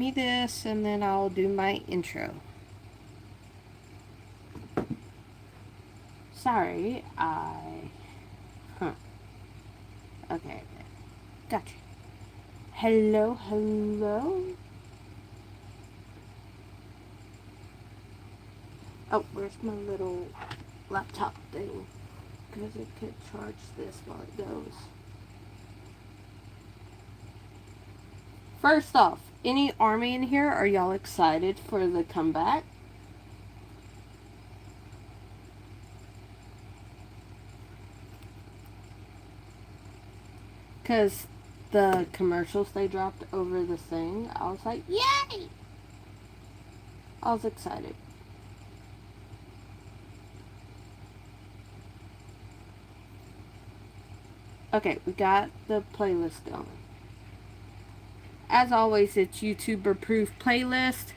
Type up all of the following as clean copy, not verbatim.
me this and then I'll do my intro. Sorry, Huh. Okay. Gotcha. Hello, hello? Oh, where's my little laptop thing? Because it could charge this while it goes. First off, any army in here? Are y'all excited for the comeback? Because the commercials they dropped over the thing, I was like, yay! I was excited. Okay, we got the playlist going. As always, it's YouTuber proof playlist.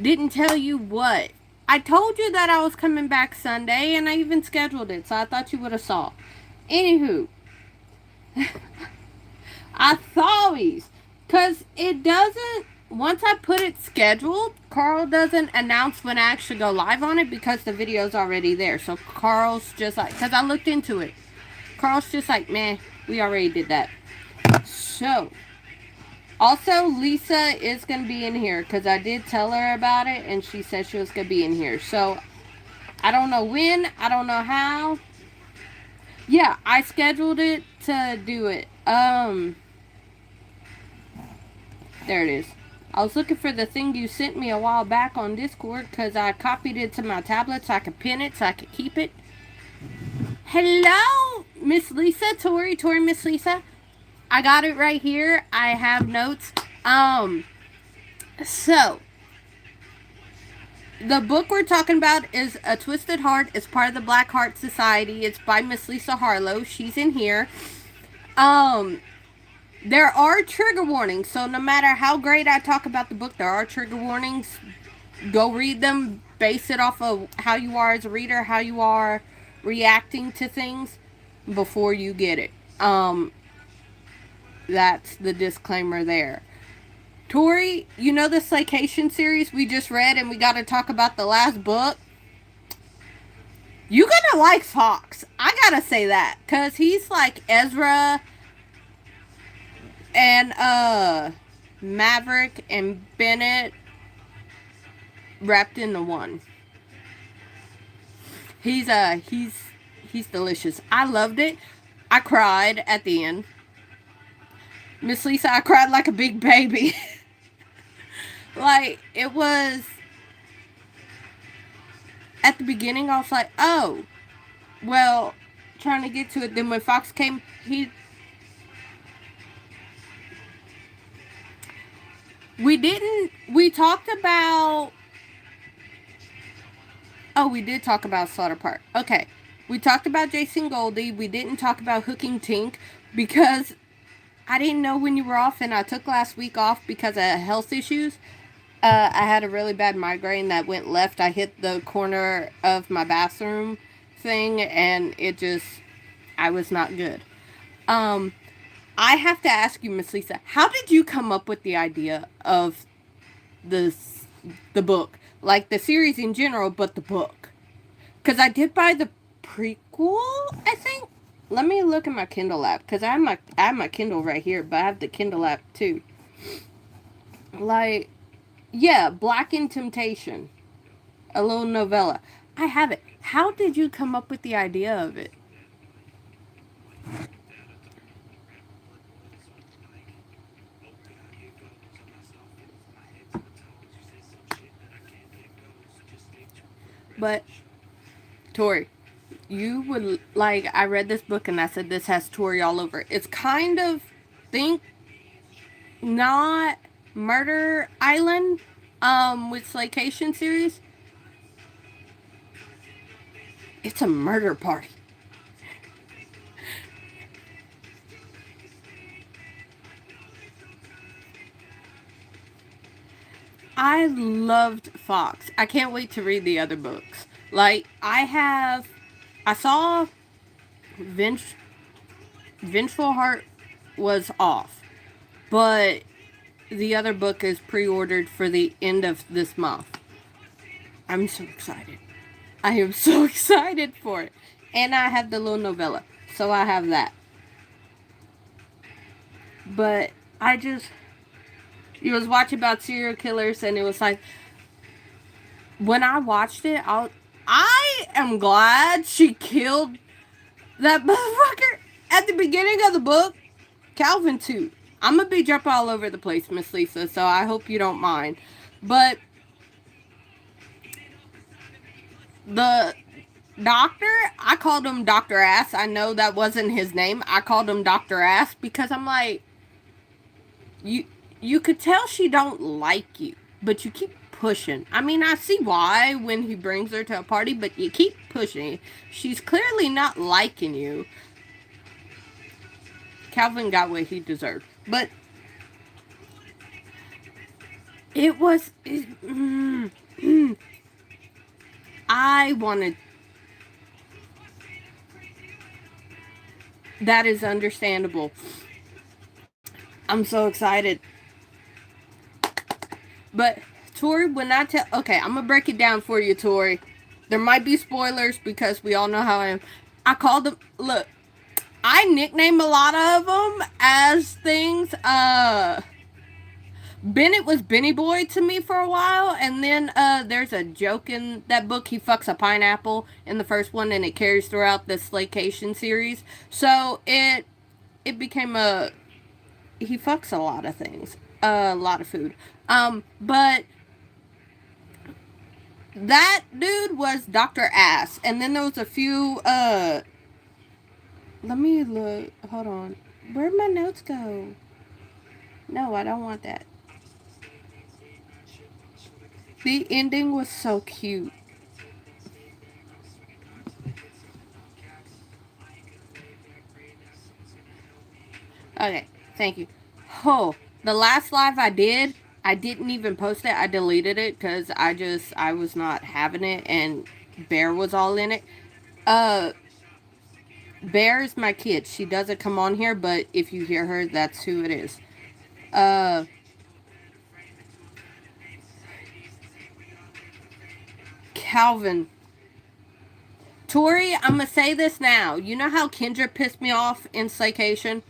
Didn't tell you what. I told you that I was coming back Sunday, and I even scheduled it, so I thought you would have saw. Anywho, I thought because it doesn't. Once I put it scheduled, Carl doesn't announce when I actually go live on it because the video's already there. So Carl's just like, because I looked into it. Carl's just like, meh, we already did that. So, also, Lisa is going to be in here because I did tell her about it and she said she was going to be in here. So, I don't know when, I don't know how. Yeah, I scheduled it to do it. There it is. I was looking for the thing you sent me a while back on Discord because I copied it to my tablet so I could pin it so I could keep it. Hello, Miss Lisa, Tori, Miss Lisa. I got it right here. I have notes. So the book we're talking about is A Twisted Heart. It's part of the Black Heart Society. It's by Miss Lisa Harlow. She's in here. There are trigger warnings, so no matter how great I talk about the book, there are trigger warnings. Go read them. Base it off of how you are as a reader, how you are reacting to things before you get it. That's the disclaimer there. Tori, you know the Slaycation series we just read and we got to talk about the last book? You gonna like Fox. I gotta say that. Because he's like Ezra and Maverick and Bennett wrapped into one. He's delicious. I loved it. I cried at the end. Miss Lisa, I cried like a big baby. Like, it was at the beginning I was like, oh, well, trying to get to it. Then when Fox came, we talked about, oh, we did talk about Slaughter Park. Okay. We talked about Jason Goldie. We didn't talk about Hooking Tink because I didn't know when you were off and I took last week off because of health issues. I had a really bad migraine that went left. I hit the corner of my bathroom thing and I was not good. I have to ask you, Miss Lisa, how did you come up with the idea of the book? Like the series in general, but the book. Because I did buy the prequel, I think. Let me look at my Kindle app. Because I have my Kindle right here, but I have the Kindle app too. Like, yeah, Black in Temptation. A little novella. I have it. How did you come up with the idea of it? But, Tori, you would like, I read this book and I said this has Tori all over it. It's kind of, think, not Murder Island, with Slaycation series. It's a murder party. I loved Fox. I can't wait to read the other books. Like, I saw Vengeful Heart was off. But the other book is pre-ordered for the end of this month. I'm so excited. I am so excited for it. And I have the little novella. So I have that. But I just... You was watching about serial killers and it was like... When I watched it, I am glad she killed that motherfucker at the beginning of the book. Calvin too. I'm gonna be jumping all over the place, Miss Lisa, so I hope you don't mind. But the doctor, I called him Dr. Ass. I know that wasn't his name. I called him Dr. Ass because I'm like, you could tell she don't like you, but you keep pushing. I mean, I see why when he brings her to a party, but you keep pushing. She's clearly not liking you. Calvin got what he deserved. But it was... I wanted... That is understandable. I'm so excited. But, Tori, when I tell... Okay, I'm going to break it down for you, Tori. There might be spoilers because we all know how I am. I called them... Look, I nickname a lot of them as things. Bennett was Benny Boy to me for a while, and then there's a joke in that book. He fucks a pineapple in the first one, and it carries throughout the Slaycation series. So it became a... He fucks a lot of things. A lot of food. But that dude was Dr. Ass. And then there was a few, let me look. Hold on. Where'd my notes go? No, I don't want that. The ending was so cute. Okay, thank you. Oh, the last live I didn't even post it. I deleted it because I was not having it, and Bear was all in it. Bear is my kid. She doesn't come on here, but if you hear her, that's who it is. Calvin. Tori, I'm going to say this now. You know how Kendra pissed me off in Slaycation?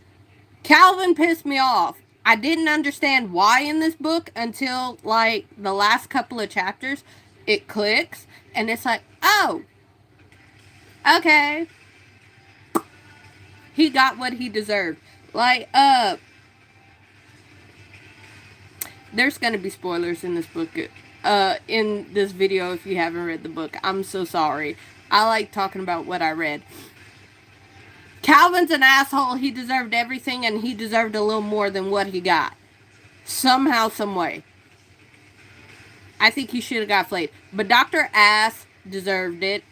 Calvin pissed me off. I didn't understand why in this book until, like, the last couple of chapters. It clicks, and it's like, oh, okay. He got what he deserved. Like, there's going to be spoilers in this book, in this video if you haven't read the book. I'm so sorry. I like talking about what I read. Calvin's an asshole. He deserved everything, and he deserved a little more than what he got. Somehow, some way. I think he should have got flayed. But Dr. Ass deserved it.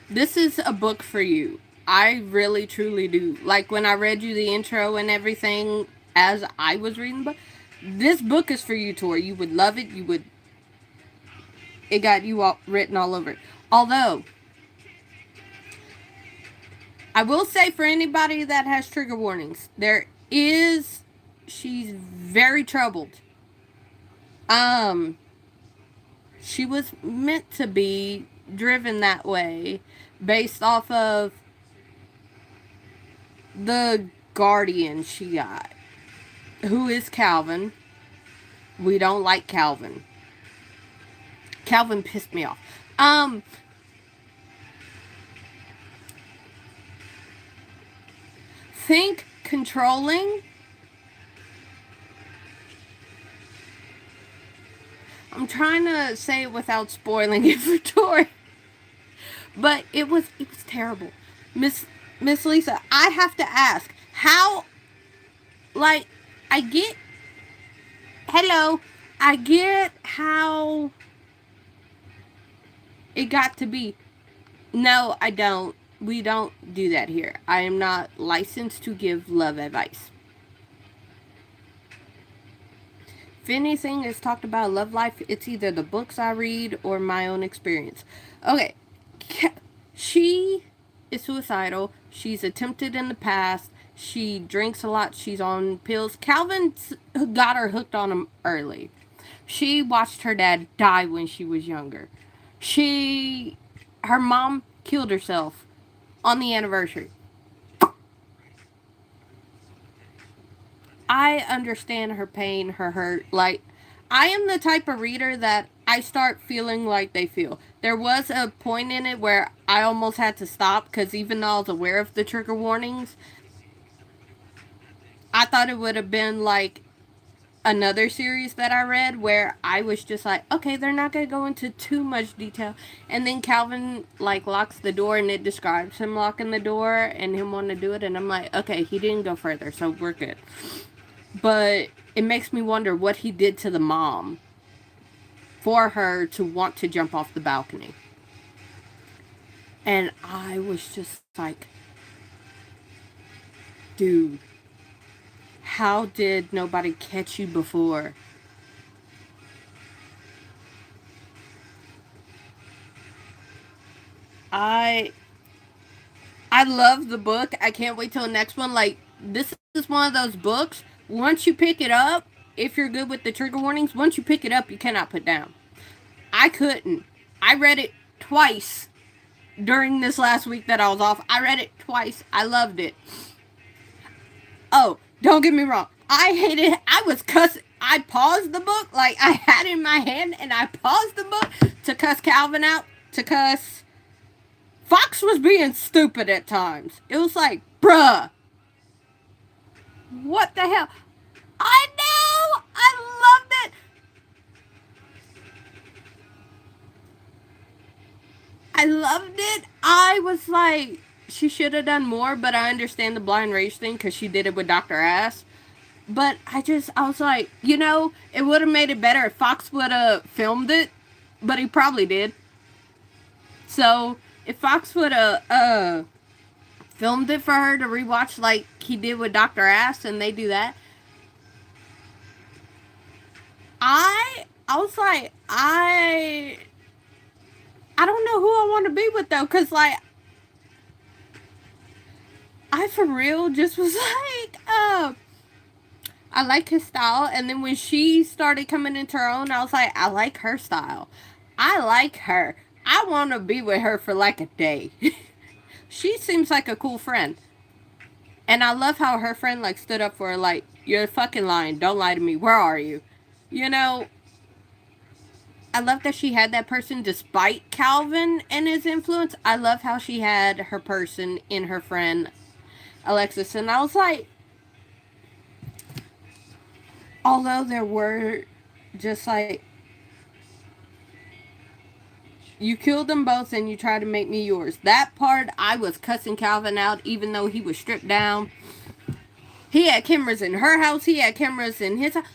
This is a book for you. I really, truly do. Like, when I read you the intro and everything as I was reading the book, this book is for you, Tori. You would love it. It got you all written all over it. Although, I will say for anybody that has trigger warnings, she's very troubled. She was meant to be driven that way based off of the guardian she got, who is Calvin. We don't like Calvin. Calvin pissed me off. Think controlling. I'm trying to say it without spoiling it for Tori. But it was terrible. Miss Lisa, I have to ask, how, like, I get how it got to be. No, I don't. We don't do that here. I am not licensed to give love advice. If anything is talked about love life, it's either the books I read or my own experience. Okay. She is suicidal. She's attempted in the past. She drinks a lot. She's on pills. Calvin got her hooked on them early. She watched her dad die when she was younger. Her mom killed herself on the anniversary. I understand her pain, her hurt. Like, I am the type of reader that I start feeling like they feel. There was a point in it where I almost had to stop because even though I was aware of the trigger warnings, I thought it would have been like another series that I read where I was just like, okay, they're not going to go into too much detail. And then Calvin, like, locks the door and it describes him locking the door and him wanting to do it. And I'm like, okay, he didn't go further, so we're good. But it makes me wonder what he did to the mom for her to want to jump off the balcony. And I was just like, dude, how did nobody catch you before? I love the book. I can't wait till the next one. Like, this is one of those books. Once you pick it up, if you're good with the trigger warnings, once you pick it up, you cannot put down. I couldn't. I read it twice during this last week that I was off. I read it twice. I loved it. Oh, don't get me wrong. I hated it. I was cussing. I paused the book. Like, I had it in my hand, and I paused the book to cuss Calvin out, to cuss. Fox was being stupid at times. It was like, bruh. What the hell? I know! I loved it! I loved it. I was like, she should have done more, but I understand the blind rage thing because she did it with Dr. Ass. But I was like, it would have made it better if Fox would have filmed it, but he probably did. So, if Fox would have filmed it for her to rewatch like he did with Dr. Ass and they do that, I was like, I don't know who I want to be with though, because like, I for real just was like, I like his style. And then when she started coming into her own, I was like, I like her style. I like her. I want to be with her for like a day. She seems like a cool friend. And I love how her friend like stood up for her, like, you're fucking lying. Don't lie to me. Where are you? You know, I love that she had that person despite Calvin and his influence. I love how she had her person in her friend Alexis. And I was like, although there were just like, you killed them both and you tried to make me yours. That part, I was cussing Calvin out even though he was stripped down. He had cameras in her house. He had cameras in his house.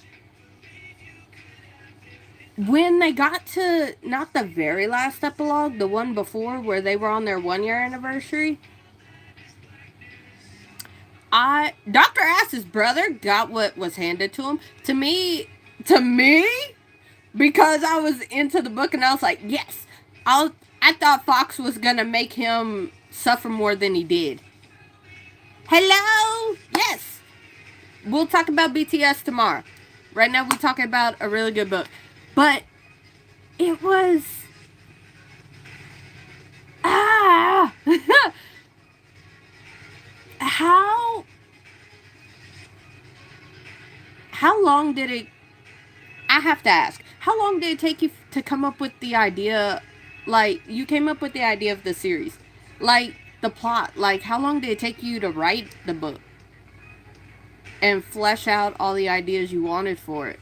When they got to, not the very last epilogue, the one before where they were on their 1-year anniversary, Dr. Ass's brother got what was handed to him. To me, because I was into the book and I was like, yes, I thought Fox was gonna make him suffer more than he did. Hello? Yes. We'll talk about BTS tomorrow. Right now we're talking about a really good book. But it was how long did it, I have to ask, how long did it take you to come up with the idea? Like, you came up with the idea of the series, like the plot, like how long did it take you to write the book and flesh out all the ideas you wanted for it?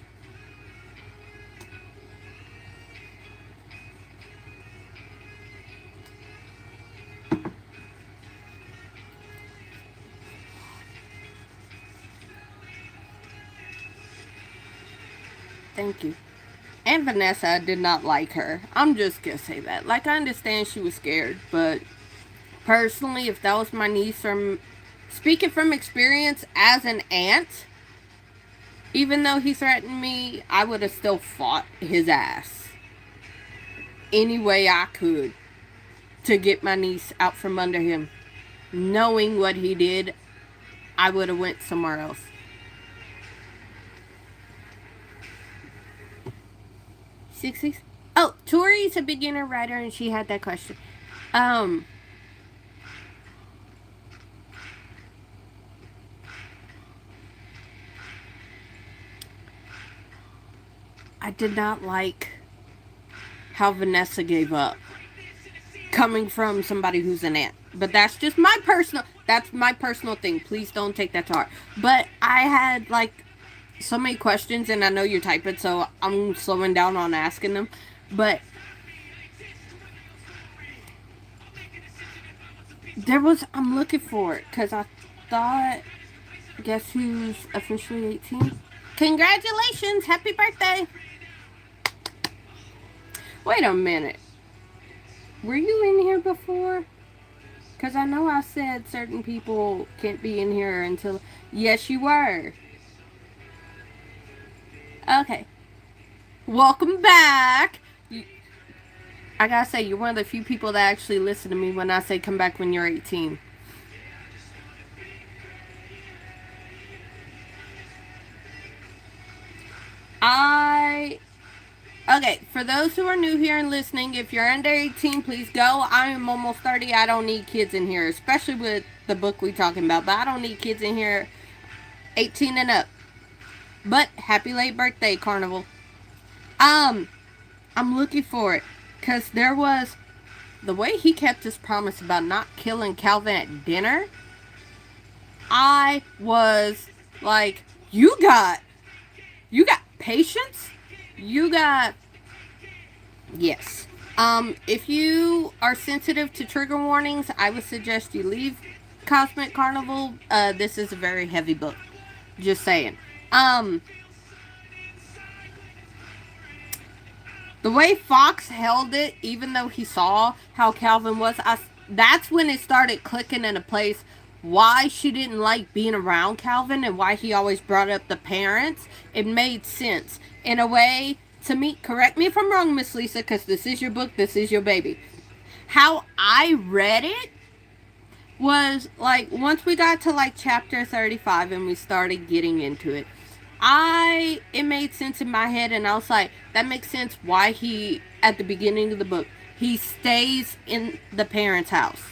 Thank you. And Vanessa did not like her. I'm just gonna say that. Like, I understand she was scared, but personally, if that was my niece, or speaking from experience as an aunt, even though he threatened me, I would have still fought his ass any way I could to get my niece out from under him. knowing what he did, I would have went somewhere else. 6 6. Oh, Tori's a beginner writer, and she had that question. Um, I did not like how Vanessa gave up, coming from somebody who's an aunt. But that's my personal thing. Please don't take that to heart. But I had like so many questions, and I know you're typing, so I'm slowing down on asking them. But I'm looking for it because I thought, guess who's officially 18? Congratulations! Happy birthday! Wait a minute. Were you in here before? Because I know I said certain people can't be in here until... Yes, you were. Okay. Welcome back. I gotta say, you're one of the few people that actually listen to me when I say come back when you're 18. Okay, for those who are new here and listening, if you're under 18, please go. I am almost 30. I don't need kids in here, especially with the book we're talking about. But I don't need kids in here 18 and up. But happy late birthday, Carnival. I'm looking for it. Because there was... The way he kept his promise about not killing Calvin at dinner, I was like, you got patience? You got... Yes. If you are sensitive to trigger warnings, I would suggest you leave Cosmic Carnival. This is a very heavy book. Just saying. The way Fox held it, even though he saw how Calvin was, that's when it started clicking into place why she didn't like being around Calvin and why he always brought up the parents. It made sense. In a way, to me, correct me if I'm wrong, Miss Lisa, because this is your book, this is your baby. How I read it was like once we got to like chapter 35 and we started getting into it, it made sense in my head, and I was like, that makes sense why he, at the beginning of the book, he stays in the parents' house.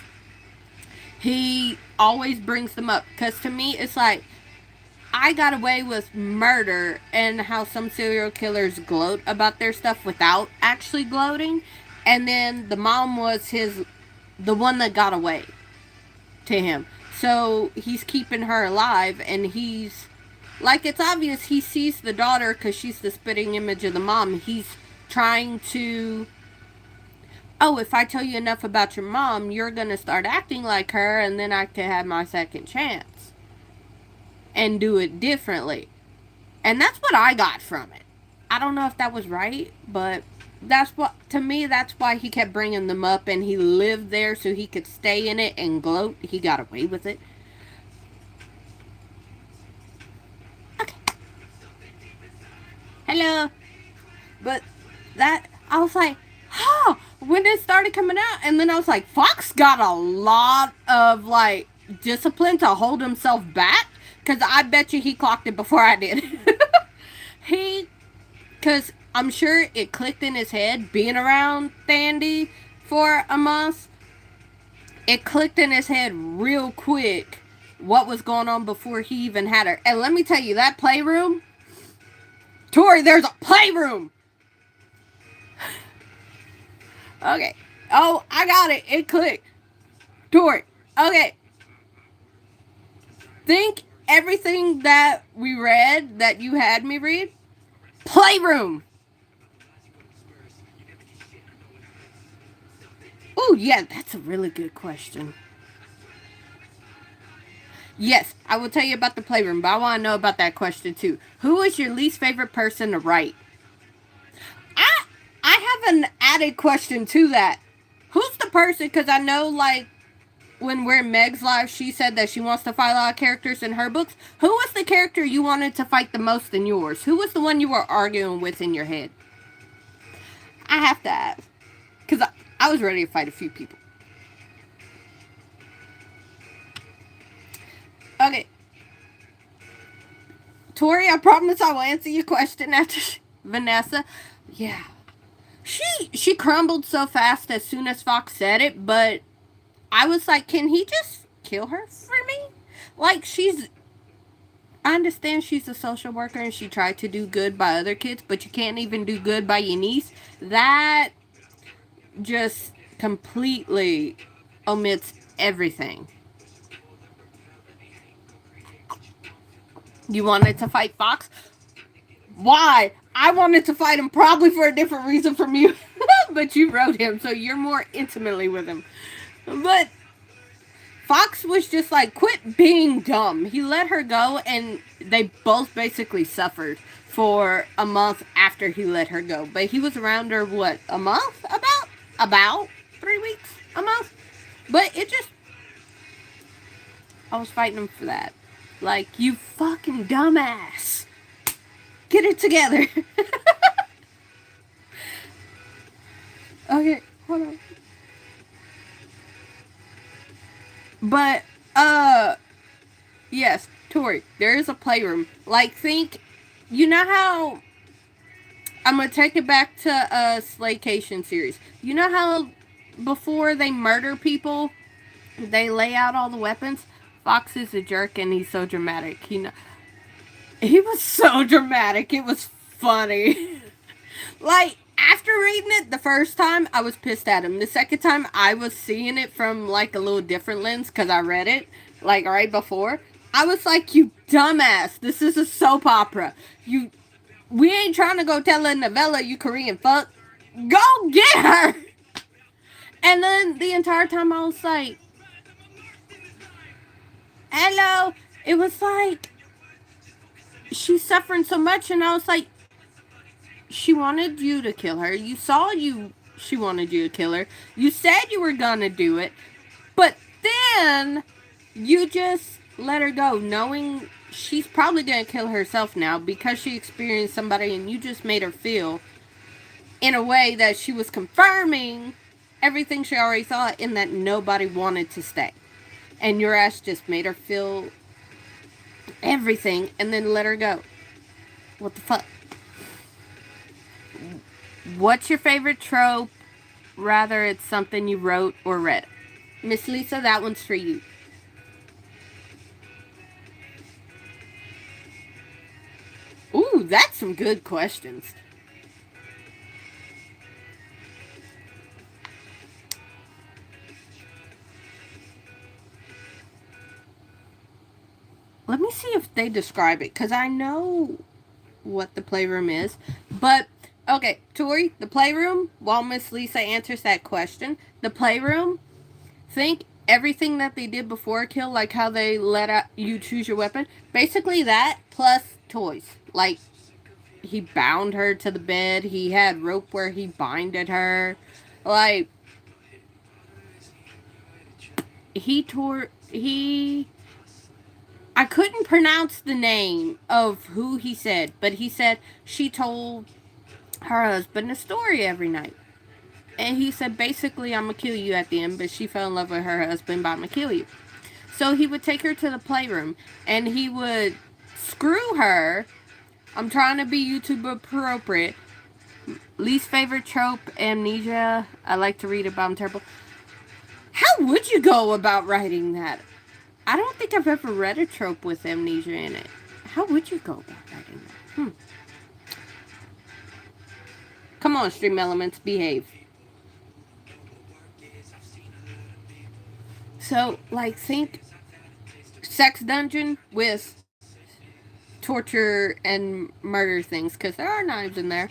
He always brings them up, because to me, it's like, I got away with murder and how some serial killers gloat about their stuff without actually gloating, and then the mom was the one that got away to him. So he's keeping her alive, and he's like, it's obvious he sees the daughter because she's the spitting image of the mom. He's trying to, oh, if I tell you enough about your mom, you're going to start acting like her, and then I can have my second chance and do it differently. And that's what I got from it. I don't know if that was right, but to me, that's why he kept bringing them up, and he lived there so he could stay in it and gloat. He got away with it. Hello. But I was like, huh, when it started coming out, and then I was like, Fox got a lot of like discipline to hold himself back, because I bet you he clocked it before I did. Because I'm sure it clicked in his head being around Thandi for a month. It clicked in his head real quick what was going on before he even had her. And let me tell you, that playroom, Tori, there's a playroom. Okay. Oh, I got it. It clicked. Tori. Okay. Think everything that we read, that you had me read. Playroom. Oh, yeah, that's a really good question. Yes, I will tell you about the playroom, but I want to know about that question too. Who is your least favorite person to write? I have an added question to that. Who's the person? Because I know, like, when we're in Meg's live, she said that she wants to fight a lot of characters in her books. Who was the character you wanted to fight the most in yours? Who was the one you were arguing with in your head? I have to ask. Because I was ready to fight a few people. Okay. Tori, I promise I will answer your question after Vanessa. Yeah. She crumbled so fast as soon as Fox said it, but I was like, can he just kill her for me? Like, I understand she's a social worker and she tried to do good by other kids, but you can't even do good by your niece. That just completely omits everything. You wanted to fight Fox? Why? I wanted to fight him probably for a different reason from you. But you wrote him, so you're more intimately with him. But Fox was just like, quit being dumb. He let her go, and they both basically suffered for a month after he let her go. But he was around her, what, a month? About 3 weeks? A month? But it just, I was fighting him for that. Like, you fucking dumbass. Get it together. Okay, hold on. But, yes, Tori, there is a playroom. Like, think, you know how, I'm gonna take it back to Slaycation series. You know how before they murder people, they lay out all the weapons? Fox is a jerk and he's so dramatic. He was so dramatic. It was funny. Like, after reading it the first time, I was pissed at him. The second time, I was seeing it from, like, a little different lens because I read it, like, right before. I was like, you dumbass. This is a soap opera. We ain't trying to go tell a novella, you Korean fuck. Go get her! And then the entire time, I was like, hello? It was like, she's suffering so much, and I was like, she wanted you to kill her. You saw she wanted you to kill her. You said you were gonna do it. But then you just let her go, knowing she's probably gonna kill herself now because she experienced somebody, and you just made her feel in a way that she was confirming everything she already thought, and that nobody wanted to stay. And your ass just made her feel everything and then let her go. What the fuck? What's your favorite trope? Rather it's something you wrote or read. Miss Lisa, that one's for you. Ooh, that's some good questions. Let me see if they describe it, because I know what the playroom is. But, okay, Tori, the playroom, while Miss Lisa answers that question, the playroom, think everything that they did before a kill, like how they let you choose your weapon. Basically that, plus toys. Like, he bound her to the bed. He had rope where he binded her. Like, I couldn't pronounce the name of who he said, but he said she told her husband a story every night. And he said, basically, I'm going to kill you at the end, but she fell in love with her husband, but I'm going to kill you. So he would take her to the playroom, and he would screw her. I'm trying to be YouTube appropriate. Least favorite trope, amnesia. I like to read it, but I'm terrible. How would you go about writing that? I don't think I've ever read a trope with amnesia in it. How would you go about writing that? Come on, Stream Elements, behave. So, like, think sex dungeon with torture and murder things, because there are knives in there.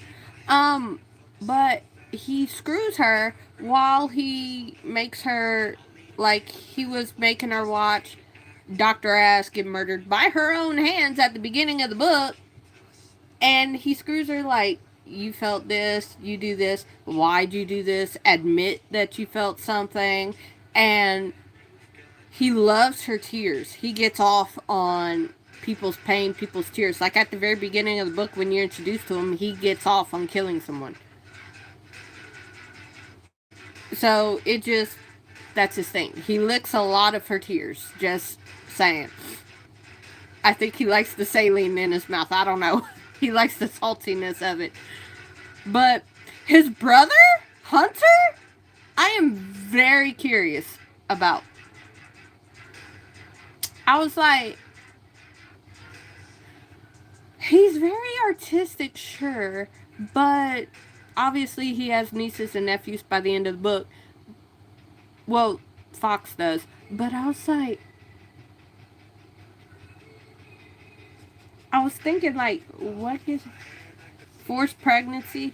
But he screws her while he makes her, like, he was making her watch Dr. Ass get murdered by her own hands at the beginning of the book. And he screws her like, you felt this, you do this, why'd you do this, admit that you felt something. And he loves her tears. He gets off on people's pain, people's tears. Like at the very beginning of the book when you're introduced to him, he gets off on killing someone. So it just, that's his thing. He licks a lot of her tears. Just saying. I think he likes the saline in his mouth. I don't know. He likes the saltiness of it. But his brother, Hunter, I am very curious about. I was like, he's very artistic, sure, but obviously he has nieces and nephews by the end of the book. Well, Fox does. But I was like, I was thinking, like, what is forced pregnancy?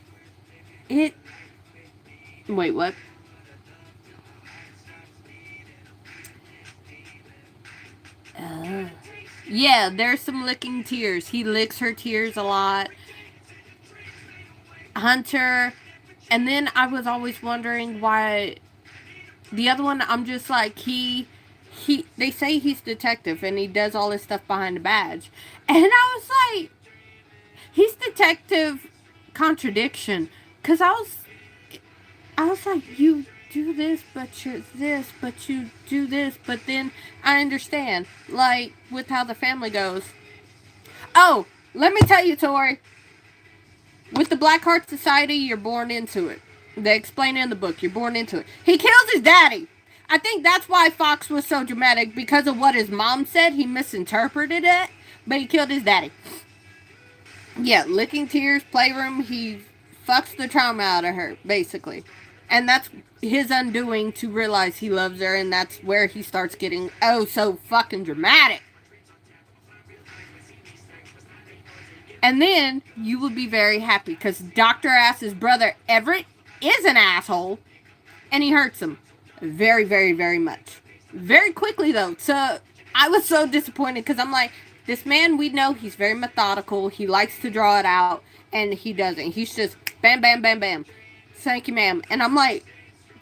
Wait, what? Yeah, there's some licking tears. He licks her tears a lot. Hunter. And then I was always wondering why the other one, I'm just like, they say he's detective and he does all this stuff behind the badge. And I was like, he's detective contradiction. Because I was like, you do this, but you're this, but you do this, but then I understand, like, with how the family goes. Oh, let me tell you, Tori, with the Black Heart Society, you're born into it. They explain it in the book, you're born into it. He kills his daddy. I think that's why Fox was so dramatic, because of what his mom said. He misinterpreted it, but he killed his daddy. Yeah, licking tears, playroom, he fucks the trauma out of her, basically. And that's his undoing to realize he loves her, and that's where he starts getting, oh, so fucking dramatic. And then you will be very happy, because Dr. Ass's brother, Everett, is an asshole, and he hurts him very, very, very much. Very quickly, though. So I was so disappointed, because I'm like, this man, we know he's very methodical. He likes to draw it out, and he doesn't. He's just bam, bam, bam, bam. Thank you, ma'am. And I'm like,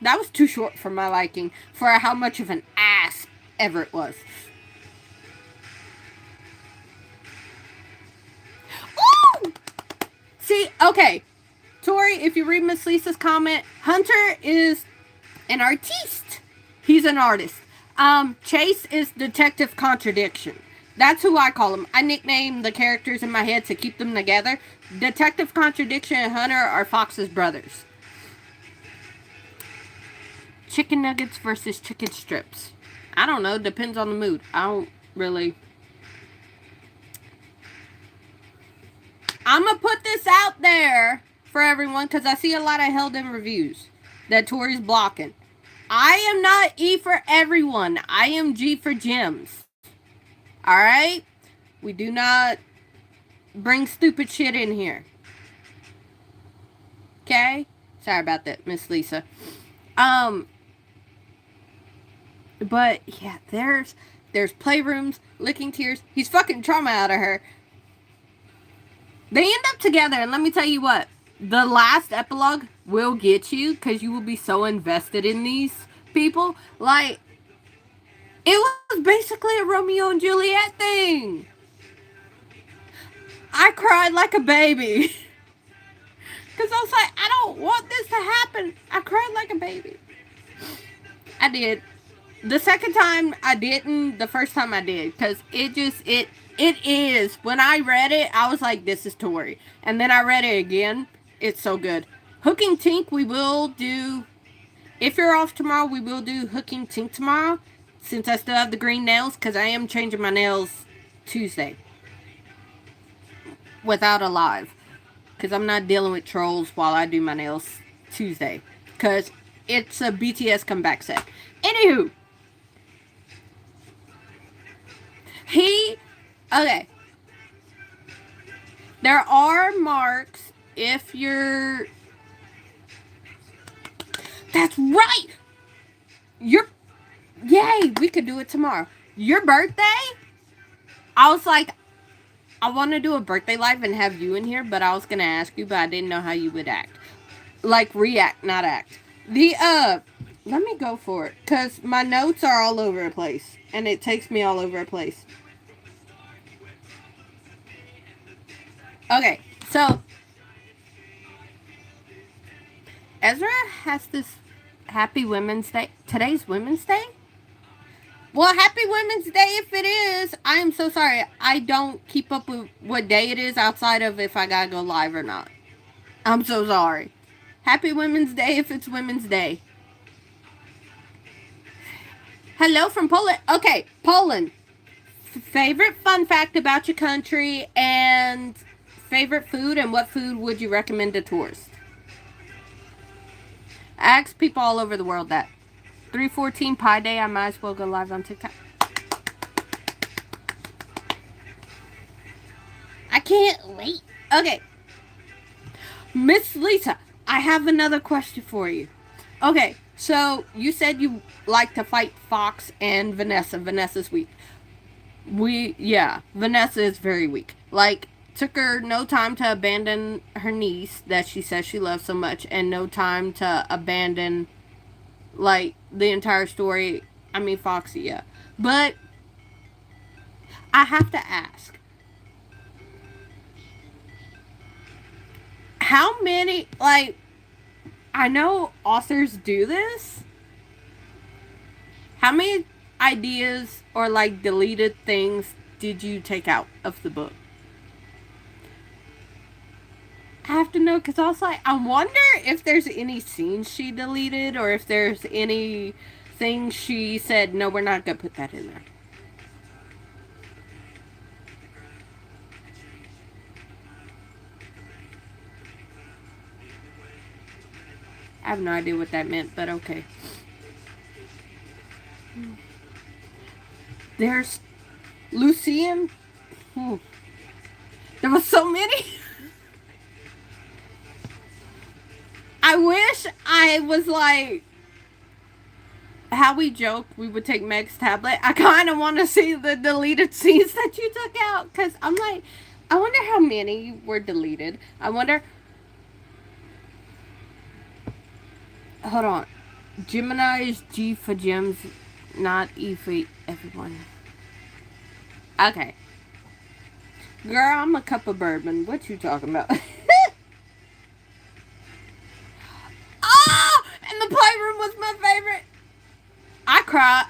that was too short for my liking, for how much of an ass Everett was. Ooh! See, okay. Tori, if you read Miss Lisa's comment, Hunter is an artiste. He's an artist. Chase is detective contradiction. That's who I call him. I nickname the characters in my head to keep them together. Detective Contradiction and Hunter are Fox's brothers. Chicken nuggets versus chicken strips. I don't know. Depends on the mood. I don't really. I'm going to put this out there for everyone, because I see a lot of held in reviews that Tori's blocking. I am not E for everyone. I am G for gems. Alright? We do not bring stupid shit in here. Okay? Sorry about that, Miss Lisa. But yeah, there's playrooms, licking tears. He's fucking trauma out of her. They end up together, and let me tell you what. The last epilogue will get you, because you will be so invested in these people. Like, it was basically a Romeo and Juliet thing. I cried like a baby. Because I was like, I don't want this to happen. I cried like a baby. I did. The second time I didn't. The first time I did. Because it is. When I read it, I was like, this is Tori. And then I read it again. It's so good. Hooking Tink, we will do. If you're off tomorrow, we will do Hooking Tink tomorrow. Since I still have the green nails. Because I am changing my nails Tuesday. Without a live. Because I'm not dealing with trolls while I do my nails Tuesday. Because it's a BTS comeback set. Anywho. Okay. There are marks if you're... That's right! Yay! We could do it tomorrow. Your birthday? I was like, I want to do a birthday live and have you in here, but I was going to ask you, but I didn't know how you would act. Like, react, not act. Let me go for it, because my notes are all over the place, and it takes me all over the place. Okay, so, Ezra has this Happy Women's Day. Today's Women's Day? Well, happy Women's Day if it is. I am so sorry. I don't keep up with what day it is outside of if I gotta go live or not. I'm so sorry. Happy Women's Day if it's Women's Day. Hello from Poland. Okay, Poland. Favorite fun fact about your country and favorite food, and what food would you recommend to tourists? I ask people all over the world that. 314 Pi Day, I might as well go live on TikTok. I can't wait. Okay. Miss Lisa, I have another question for you. Okay, so you said you like to fight Fox and Vanessa. Vanessa's weak. Vanessa is very weak. Like, took her no time to abandon her niece that she says she loves so much, and no time to abandon, like, the entire story. I mean, Foxy, yeah. But I have to ask, how many, like, I know authors do this. How many ideas or, like, deleted things did you take out of the book? I have to know, because I was like, I wonder if there's any scenes she deleted, or if there's any things she said, no, we're not going to put that in there. I have no idea what that meant, but okay. There's Lucian. There was so many. I wish I was like how we joked we would take Meg's tablet. I kind of want to see the deleted scenes that you took out, because I'm like, I wonder how many were deleted. I wonder. Hold on. Gemini is G for gems, not E for everyone. Okay. Girl, I'm a cup of bourbon. What you talking about? Oh! And the playroom was my favorite. I cried.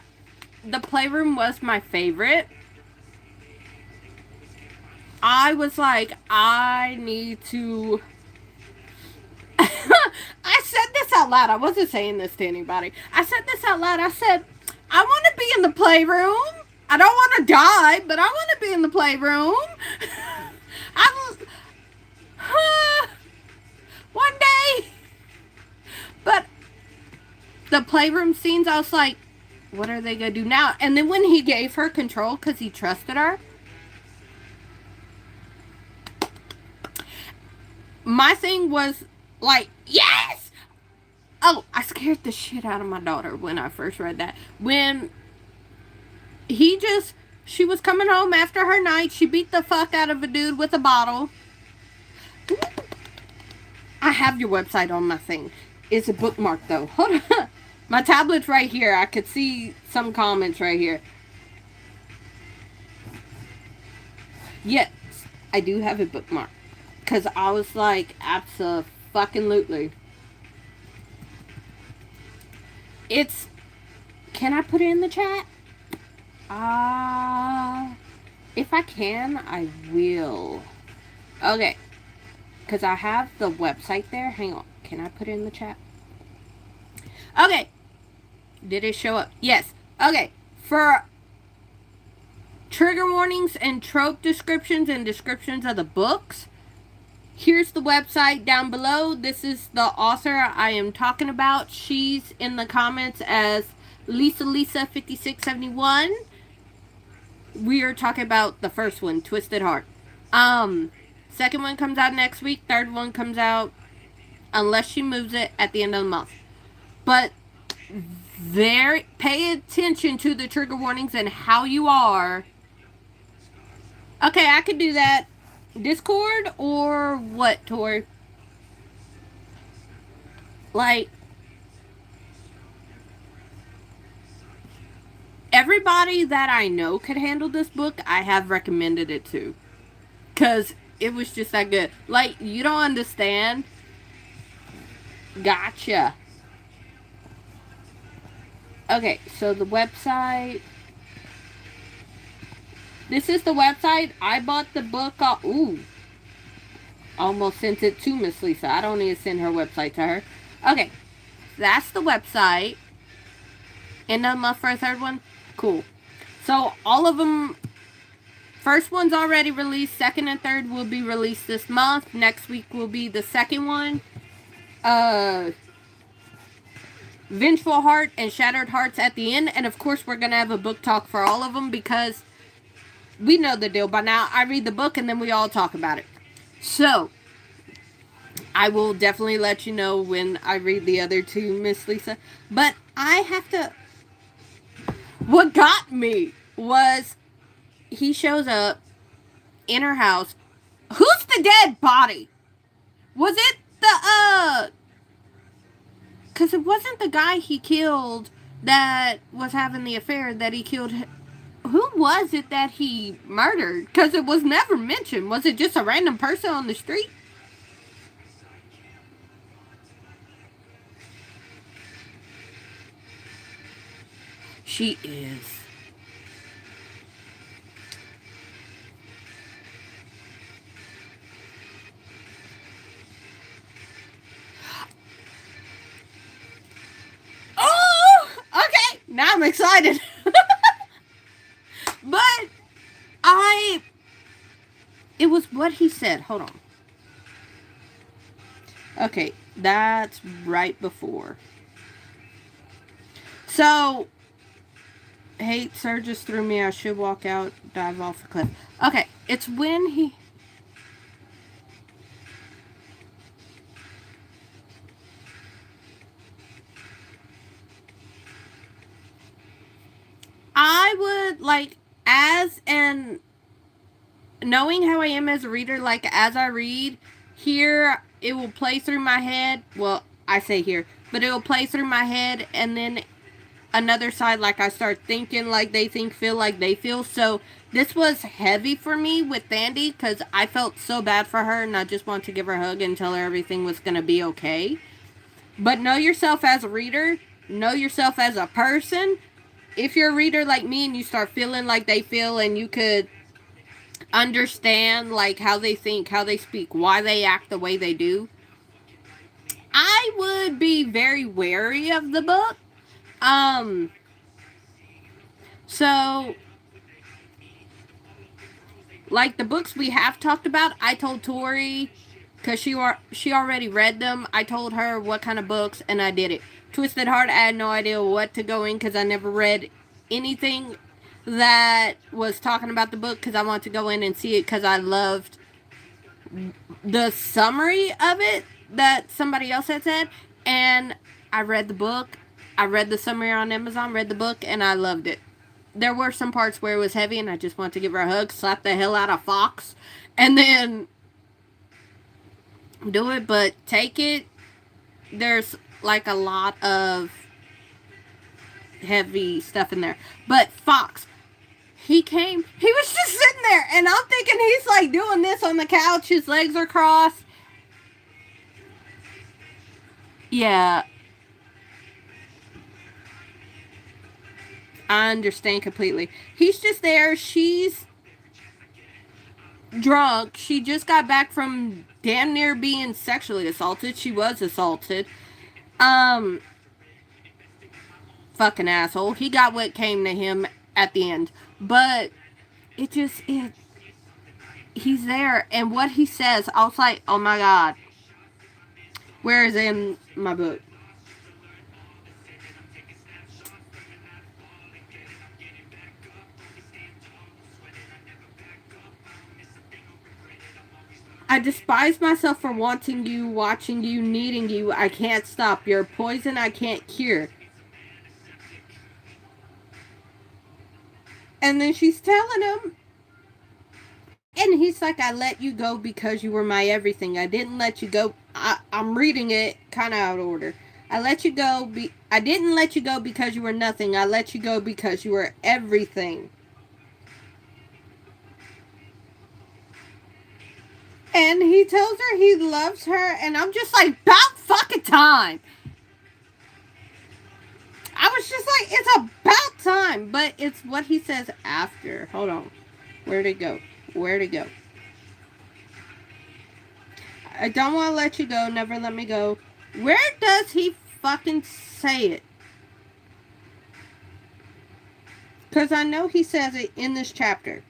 The playroom was my favorite. I was like, I need to... I said this out loud. I wasn't saying this to anybody. I said this out loud. I said, I want to be in the playroom. I don't want to die, but I want to be in the playroom. One day. But the playroom scenes, I was like, what are they going to do now? And then when he gave her control because he trusted her, my thing was like, yes! Oh, I scared the shit out of my daughter when I first read that. When she was coming home after her night, she beat the fuck out of a dude with a bottle. I have your website on my thing. It's a bookmark though. Hold on. My tablet's right here. I could see some comments right here. Yes, I do have a bookmark. Because I was like, abso-fucking-lutely. It's... Can I put it in the chat? If I can, I will. Okay. Because I have the website there. Hang on. Can I put it in the chat? Okay. Did it show up? Yes. Okay. For trigger warnings and trope descriptions and descriptions of the books, here's the website down below. This is the author I am talking about. She's in the comments as Lisa5671. We are talking about the first one, Twisted Heart. Second one comes out next week. Third one comes out, unless she moves it, at the end of the month. But pay attention to the trigger warnings and how you are. Okay, I could do that. Discord or what, Tori? Like, everybody that I know could handle this book, I have recommended it to. Because it was just that good. Like, you don't understand. Gotcha. Okay, so the website... This is the website. I bought the book. Ooh, almost sent it to Miss Lisa. I don't need to send her website to her. Okay, that's the website. End of the month for a third one? Cool. So all of them, first one's already released. Second and third will be released this month. Next week will be the second one. Vengeful Heart and Shattered Hearts at the end. And of course we're going to have a book talk for all of them because we know the deal by now. I read the book and then we all talk about it. So, I will definitely let you know when I read the other two, Miss Lisa. But I have to... What got me was he shows up in her house. Who's the dead body? Was it the, because it wasn't the guy he killed that was having the affair that he killed. Who was it that he murdered? Because it was never mentioned. Was it just a random person on the street? She is. Oh, okay. Now I'm excited. But it was what he said. Hold on. Okay, that's right before. So, hey, sir just threw me. I should walk out, dive off the cliff. Okay, it's when he... I would, like, as an... Knowing how I am as a reader, like, as I read, here, it will play through my head. Well, I say here. But it will play through my head, and then another side, like, I start thinking like they think, feel like they feel. So, this was heavy for me with Thandi, because I felt so bad for her, and I just wanted to give her a hug and tell her everything was going to be okay. But know yourself as a reader. Know yourself as a person. If you're a reader like me and you start feeling like they feel, and you could understand like how they think, how they speak, why they act the way they do, I would be very wary of the book. So like the books we have talked about, I told Tori, because she already read them, I told her what kind of books, and I did it. Twisted Heart, I had no idea what to go in because I never read anything that was talking about the book, because I wanted to go in and see it because I loved the summary of it that somebody else had said. And I read the book, I read the summary on Amazon, read the book, and I loved it. There were some parts where it was heavy and I just wanted to give her a hug, slap the hell out of Fox, and then do it. But take it, there's like a lot of heavy stuff in there. But Fox, he was just sitting there, and I'm thinking he's like doing this on the couch, his legs are crossed. Yeah, I understand completely. He's just there, she's drunk, she just got back from damn near being sexually assaulted. She was assaulted. Fucking asshole. He got what came to him at the end. But he's there, and what he says, I was like, oh my god. Where is it in my book? I despise myself for wanting you, watching you, needing you. I can't stop. You're a poison I can't cure. And then she's telling him, and he's like, I let you go because you were my everything. I didn't let you go. I'm reading it kind of out of order. I didn't let you go because you were nothing. I let you go because you were everything. And he tells her he loves her, and I'm just like, about fucking time. I was just like, it's about time. But it's what he says after. Hold on. Where'd it go? Where'd it go? I don't want to let you go. Never let me go. Where does he fucking say it? Because I know he says it in this chapter.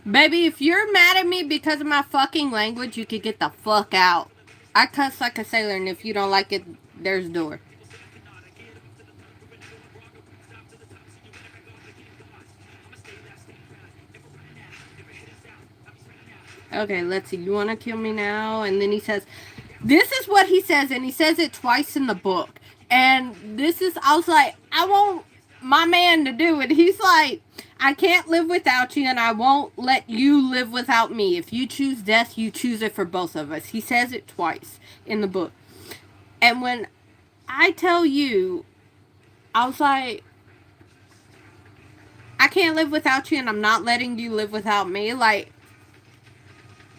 Baby, if you're mad at me because of my fucking language, you could get the fuck out. I cuss like a sailor, and if you don't like it, there's a door. Okay, let's see. You want to kill me now? And then he says, this is what he says, and he says it twice in the book. And this is, I was like, I want my man to do it. He's like, I can't live without you, and I won't let you live without me. If you choose death, you choose it for both of us. He says it twice in the book. And when I tell you, I was like, I can't live without you, and I'm not letting you live without me. Like,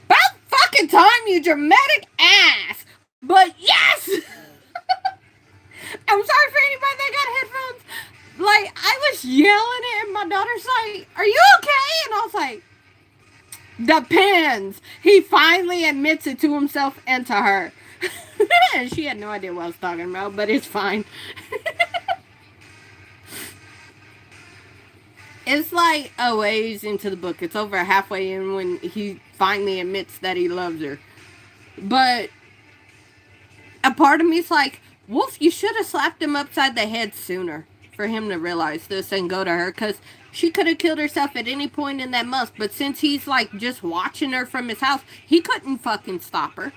about fucking time, you dramatic ass. But yes! I'm sorry for anybody that got headphones. Like, I was yelling it, and my daughter's like, are you okay? And I was like, depends. He finally admits it to himself and to her. And she had no idea what I was talking about, but it's fine. It's like a ways into the book. It's over halfway in when he finally admits that he loves her. But a part of me's like, Wolf, you should have slapped him upside the head sooner for him to realize this and go to her, because she could have killed herself at any point in that month, but since he's like just watching her from his house, he couldn't fucking stop her.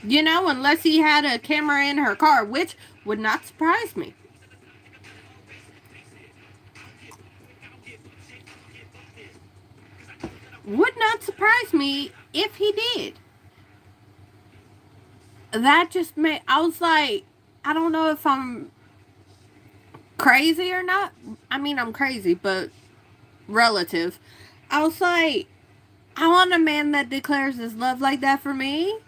You know, unless he had a camera in her car, which would not surprise me. Would not surprise me if he did. That just made, I was like, I don't know if I'm crazy or not. I mean, I'm crazy, but relative. I was like, I want a man that declares his love like that for me.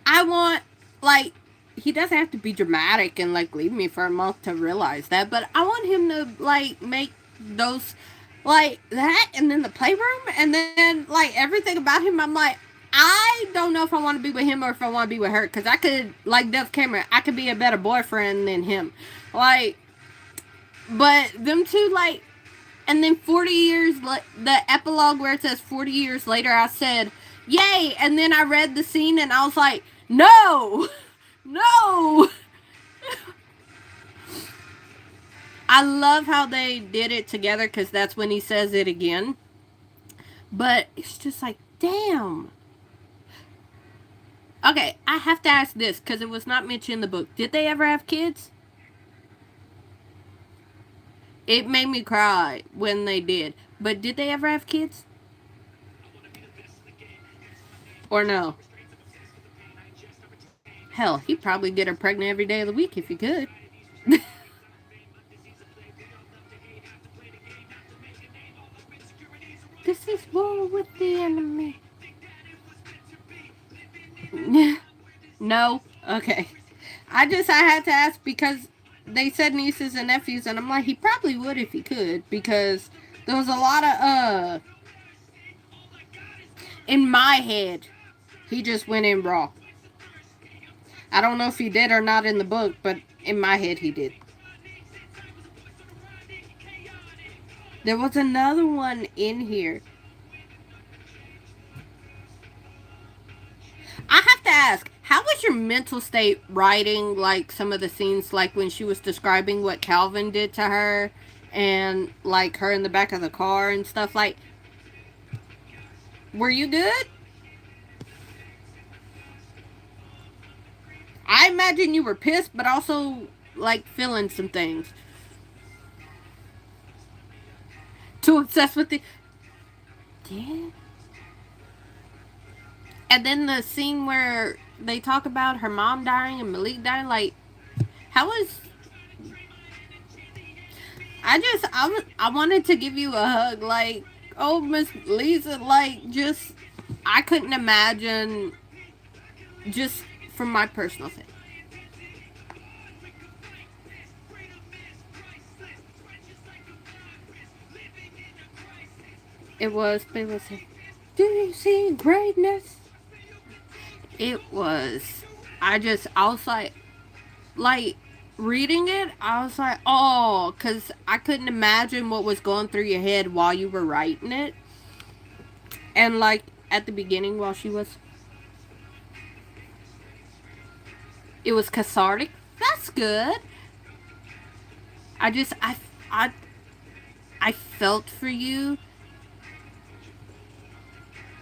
I want, like, he doesn't have to be dramatic and, like, leave me for a month to realize that, but I want him to, like, make those, like, that, and then the playroom, and then, like, everything about him, I'm like, I don't know if I want to be with him or if I want to be with her, because I could, like Dove Cameron, I could be a better boyfriend than him. Like, but them two, like, and then 40 years, the epilogue where it says 40 years later, I said, yay, and then I read the scene, and I was like, no, no. I love how they did it together, because that's when he says it again. But it's just like, damn. Okay, I have to ask this, because it was not mentioned in the book. Did they ever have kids? It made me cry when they did. But did they ever have kids? Or no? Hell, he'd probably get her pregnant every day of the week if he could. This is war with the enemy. No? Okay. I had to ask because they said nieces and nephews, and I'm like, he probably would if he could, because there was a lot of, in my head, he just went in raw. I don't know if he did or not in the book, but in my head he did. There was another one in here. I have to ask, how was your mental state writing, like, some of the scenes, like when she was describing what Calvin did to her, and, like, her in the back of the car and stuff, like, were you good? I imagine you were pissed, but also, like, feeling some things. Too obsessed with the... Yeah. And then the scene where they talk about her mom dying and Malik dying, like, how was... I wanted to give you a hug, like, oh, Miss Lisa, like, just, I couldn't imagine, just from my personal thing. It was, do you see greatness? It was, I was like, reading it, I was like, oh, because I couldn't imagine what was going through your head while you were writing it. And, like, at the beginning, while she was, it was cathartic. That's good. I just, I, I felt for you.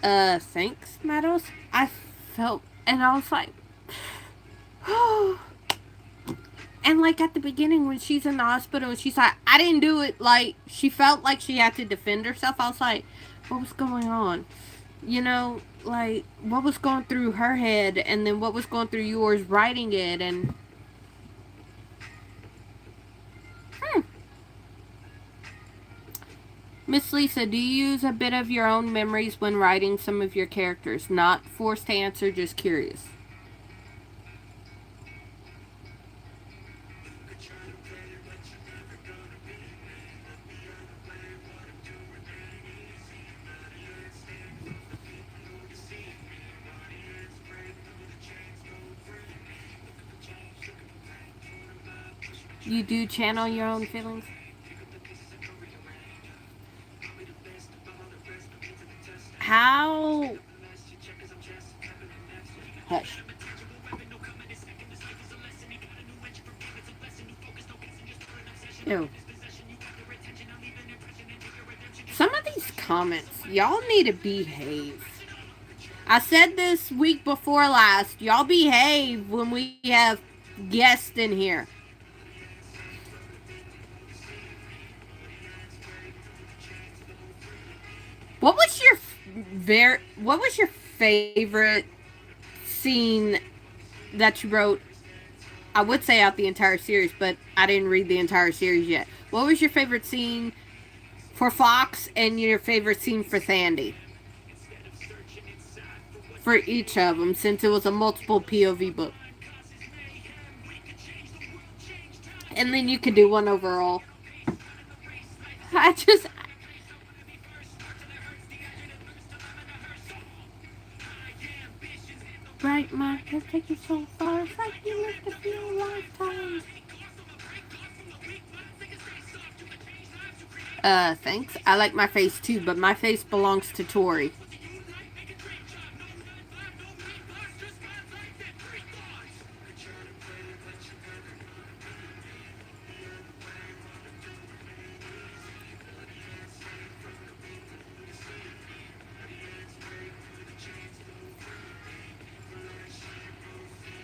Thanks, Meadows. I felt, and I was like, oh. And, like, at the beginning, when she's in the hospital and she's like, I didn't do it, like, she felt like she had to defend herself. I was like, what was going on? You know, like, what was going through her head, and then what was going through yours writing it, and Miss Lisa, do you use a bit of your own memories when writing some of your characters? Not forced to answer, just curious. You do channel your own feelings? How? Hush. Ew. Some of these comments, y'all need to behave. I said this week before last, y'all behave when we have guests in here. What was your favorite scene that you wrote? I would say out the entire series, but I didn't read the entire series yet. What was your favorite scene for Fox and your favorite scene for Sandy? For each of them, since it was a multiple POV book. And then you could do one overall. I just, bright mind can take you so far. It's like you lived a few lifetimes. Thanks. I like my face too, but my face belongs to Tori.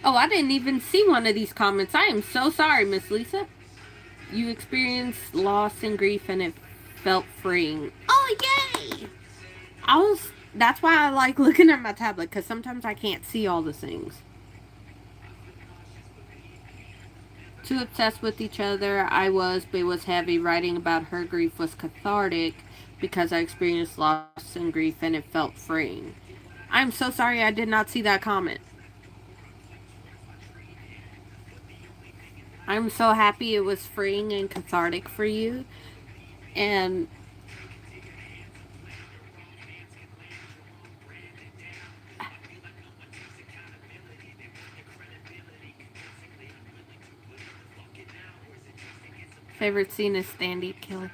Oh, I didn't even see one of these comments. I am so sorry, Miss Lisa. You experienced loss and grief and it felt freeing. Oh, yay! That's why I like looking at my tablet, because sometimes I can't see all the things. Too obsessed with each other, I was, but it was heavy. Writing about her grief was cathartic because I experienced loss and grief and it felt freeing. I'm so sorry I did not see that comment. I'm so happy it was freeing and cathartic for you. And favorite scene is Sandy killing.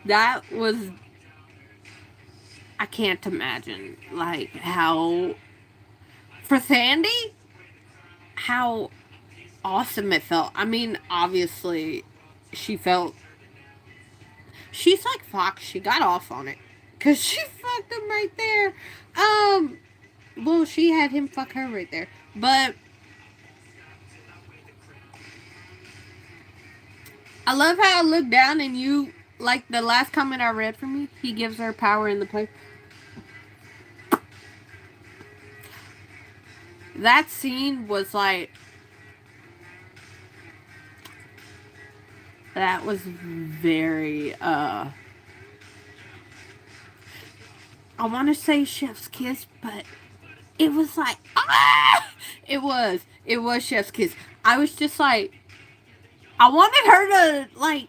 That was, I can't imagine, like, how, for Sandy, how awesome it felt. I mean, obviously, she felt, she's like Fox, she got off on it. Because she fucked him right there. Well, she had him fuck her right there. But I love how I look down and you, like the last comment I read from you, he gives her power in the play. That scene was like, That was very, I want to say chef's kiss, but it was like, ah! It was chef's kiss. I was just like, I wanted her to, like,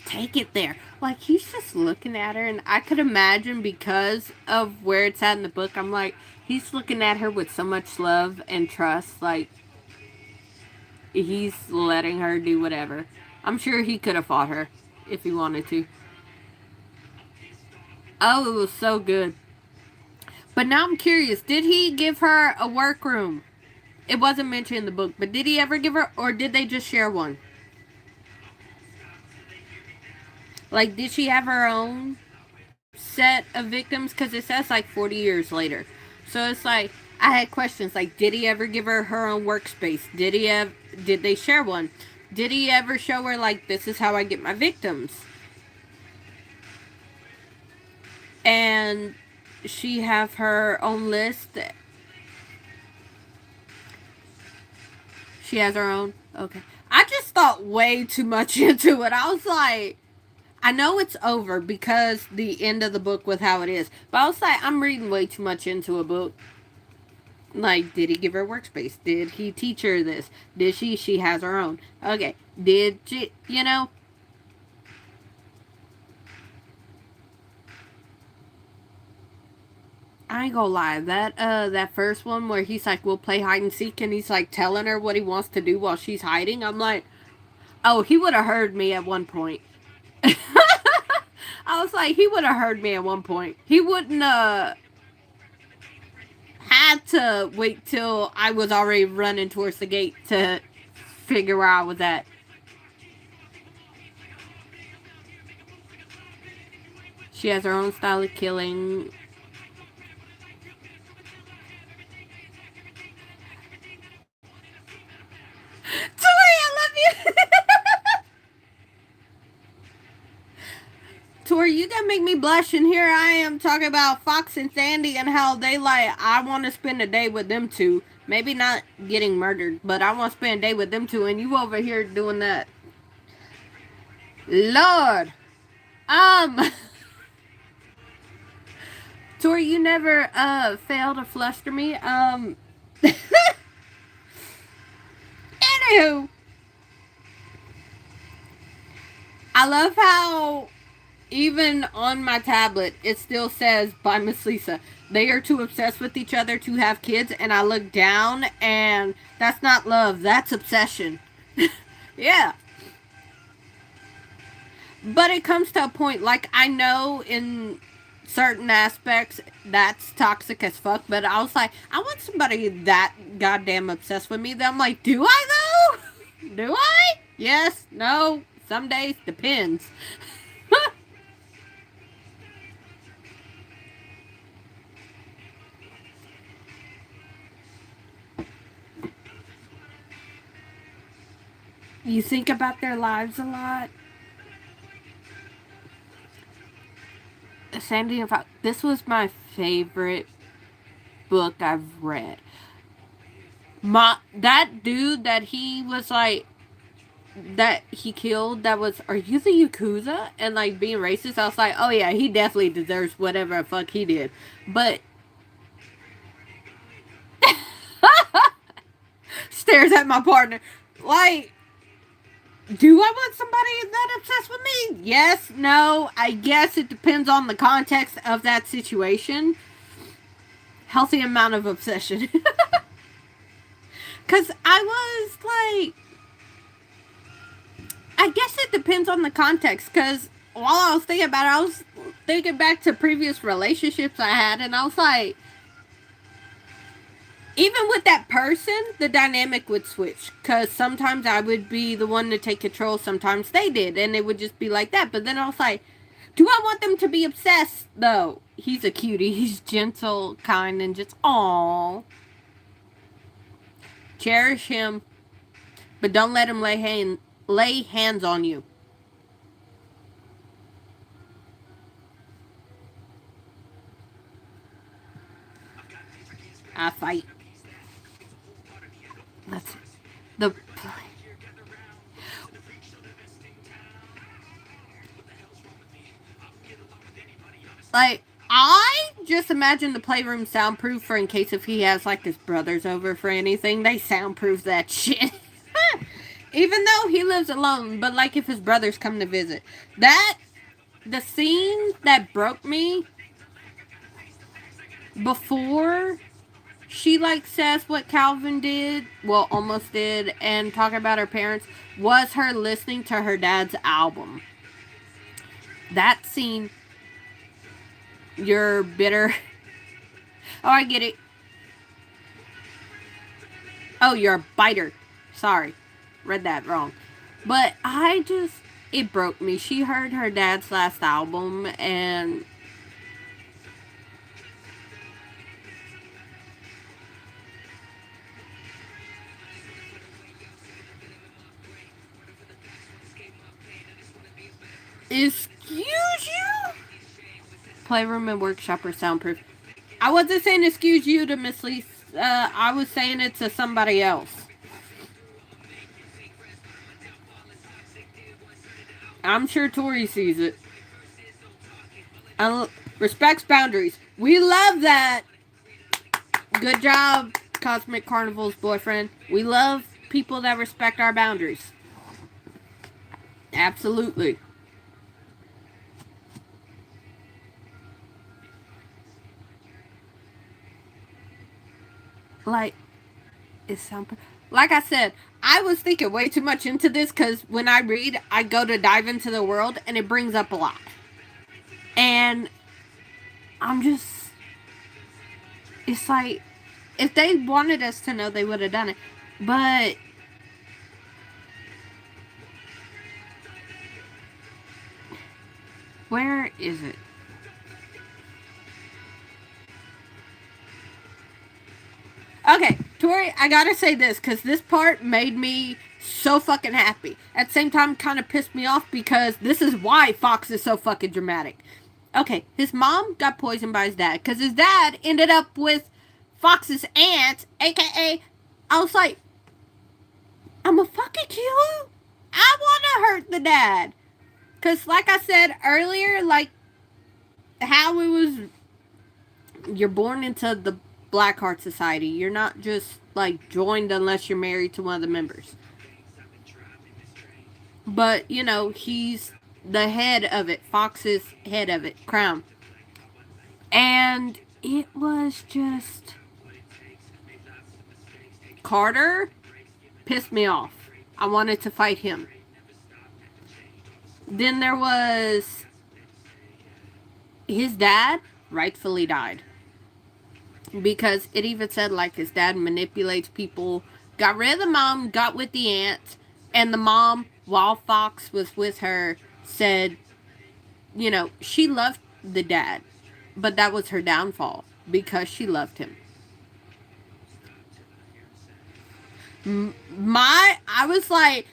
take it there. Like, he's just looking at her, and I could imagine because of where it's at in the book, I'm like, he's looking at her with so much love and trust. Like, he's letting her do whatever. I'm sure he could have fought her if he wanted to. Oh, it was so good. But now I'm curious, did he give her a workroom? It wasn't mentioned in the book, but did he ever give her, or did they just share one? Like, did she have her own set of victims? Because it says like 40 years later. So it's like, I had questions like, did he ever give her her own workspace? Did they share one? Did he ever show her like, this is how I get my victims? And she have her own list. She has her own. Okay. I just thought way too much into it. I was like, I know it's over because the end of the book with how it is. But I was like, I'm reading way too much into a book. Like, did he give her workspace? Did he teach her this? Did she? She has her own. Okay. Did she, you know? I ain't gonna lie, that first one where he's like, we'll play hide and seek, and he's like telling her what he wants to do while she's hiding. I'm like, oh, he would have heard me at one point. I was like, he would have heard me at one point. He wouldn't had to wait till I was already running towards the gate to figure where I was at. She has her own style of killing. Tori, I love you. Tori, you gonna make me blush, and here I am talking about Fox and Sandy and how they like, I want to spend a day with them two. Maybe not getting murdered, but I want to spend a day with them two, and you over here doing that. Lord. Um, Tori, you never fail to fluster me. Anywho, I love how even on my tablet it still says by Miss Lisa. They are too obsessed with each other to have kids, and I look down and that's not love, that's obsession. Yeah. But it comes to a point, like, I know in certain aspects that's toxic as fuck, but I was like, I want somebody that goddamn obsessed with me that I'm like, do I though? Do I? Yes, no, some days, depends. You think about their lives a lot. Sandy and Fox, this was my favorite book I've read. That dude that he was like, that he killed, that was, are you the Yakuza? And like being racist, I was like, oh yeah, he definitely deserves whatever the fuck he did. But stares at my partner. Like, do I want somebody that obsessed with me? Yes, no, I guess it depends on the context of that situation. Healthy amount of obsession. Because I was like, I guess it depends on the context. Because while I was thinking about it, I was thinking back to previous relationships I had, and I was like, even with that person, the dynamic would switch. Because sometimes I would be the one to take control, sometimes they did, and it would just be like that. But then I was like, do I want them to be obsessed, though? He's a cutie. He's gentle, kind, and just, aww. Cherish him, but don't let him lay hands on you. I fight. That's the. Like, I just imagine the playroom soundproof for in case if he has like his brothers over for anything, they soundproof that shit. Even though he lives alone, but like if his brothers come to visit. That, the scene that broke me before she like says what Calvin did, well, almost did, and talking about her parents, was her listening to her dad's album. That scene, you're bitter. Oh, I get it. Oh, you're a biter. Sorry. Read that wrong. But I just, it broke me. She heard her dad's last album and excuse you? Playroom and workshop are soundproof. I wasn't saying excuse you to Miss Lee. I was saying it to somebody else. I'm sure Tori sees it. Respects boundaries. We love that. Good job, Cosmic Carnival's boyfriend. We love people that respect our boundaries. Absolutely. Like, it sound. Like I said, I was thinking way too much into this because when I read, I go to dive into the world and it brings up a lot. And I'm just. It's like, if they wanted us to know, they would have done it. But. Where is it? Okay, Tori, I gotta say this because this part made me so fucking happy. At the same time, kind of pissed me off because this is why Fox is so fucking dramatic. Okay, his mom got poisoned by his dad because his dad ended up with Fox's aunt, aka. I was like, I'm a fucking kill you. I want to hurt the dad because, like I said earlier, like how it was, you're born into the Blackheart Society. You're not just like joined unless you're married to one of the members. But you know, he's the head of it. Fox is head of it. Crown. And it was just Carter pissed me off. I wanted to fight him. Then there was his dad rightfully died. Because it even said like his dad manipulates people. Got rid of the mom, got with the aunt, and the mom, while Fox was with her, said, you know, she loved the dad, but that was her downfall because she loved him. I was like,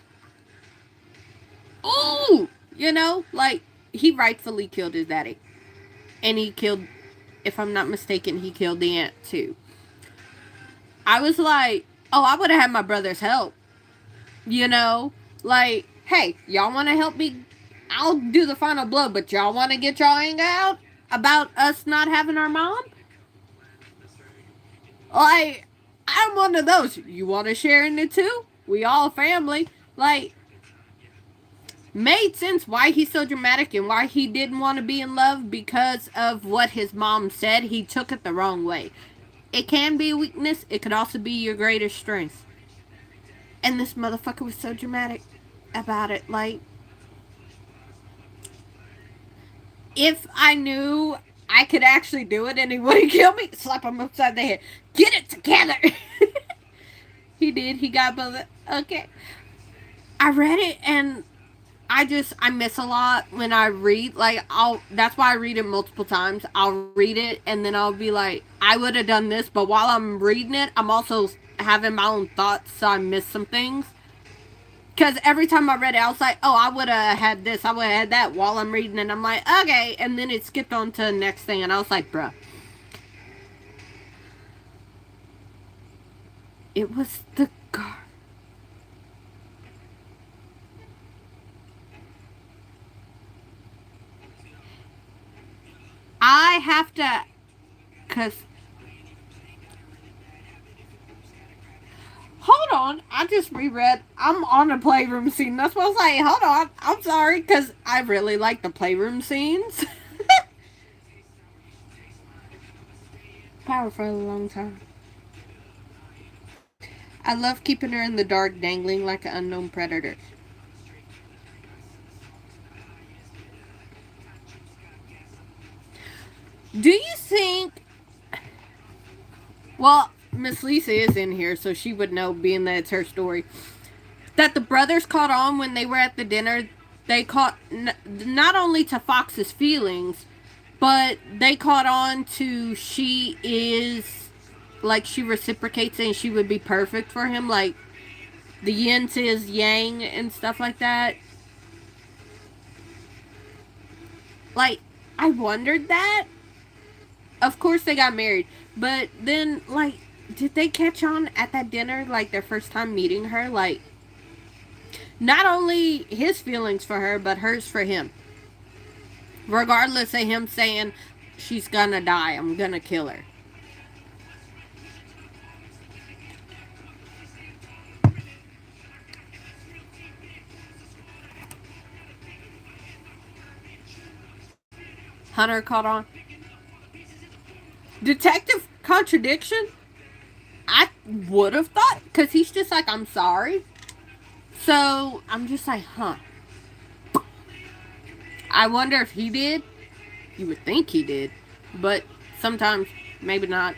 ooh, you know, like he rightfully killed his daddy, and he killed, if I'm not mistaken, he killed the aunt too. I was like, oh, I would have had my brother's help, you know, like, hey, y'all want to help me? I'll do the final blow, but y'all want to get y'all anger out about us not having our mom? Like, I'm one of those. You want to share in it too? We all family. Like, made sense why he's so dramatic and why he didn't want to be in love because of what his mom said. He took it the wrong way. It can be a weakness. It could also be your greatest strength. And this motherfucker was so dramatic about it. Like, if I knew I could actually do it and he wouldn't kill me, slap him upside the head. Get it together. He did. He got both. Okay. I read it and I miss a lot when I read. Like, that's why I read it multiple times. I'll read it and then I'll be like, I would have done this, but while I'm reading it, I'm also having my own thoughts, so I miss some things. Because every time I read it, I was like, oh, I would have had this, I would have had that while I'm reading, and I'm like, okay. And then it skipped on to the next thing, and I was like, bruh. It was the guard. have to, because, hold on, I just reread, I'm on the playroom scene. That's what I was like, hold on, I'm sorry, because I really like the playroom scenes. Power for a long time. I love keeping her in the dark, dangling like an unknown predator. Do you think... Well, Miss Lisa is in here, so she would know, being that it's her story, that the brothers caught on when they were at the dinner. They caught not only to Fox's feelings, but they caught on to she is, like, she reciprocates and she would be perfect for him, like the yin to his yang and stuff like that. Like, I wondered that. Of course they got married, but then, like, did they catch on at that dinner, like their first time meeting her? Like, not only his feelings for her, but hers for him. Regardless of him saying, she's gonna die, I'm gonna kill her. Hunter caught on. Detective contradiction? I would have thought, because he's just like, I'm sorry. So, I'm just like, huh. I wonder if he did. You would think he did. But sometimes, maybe not.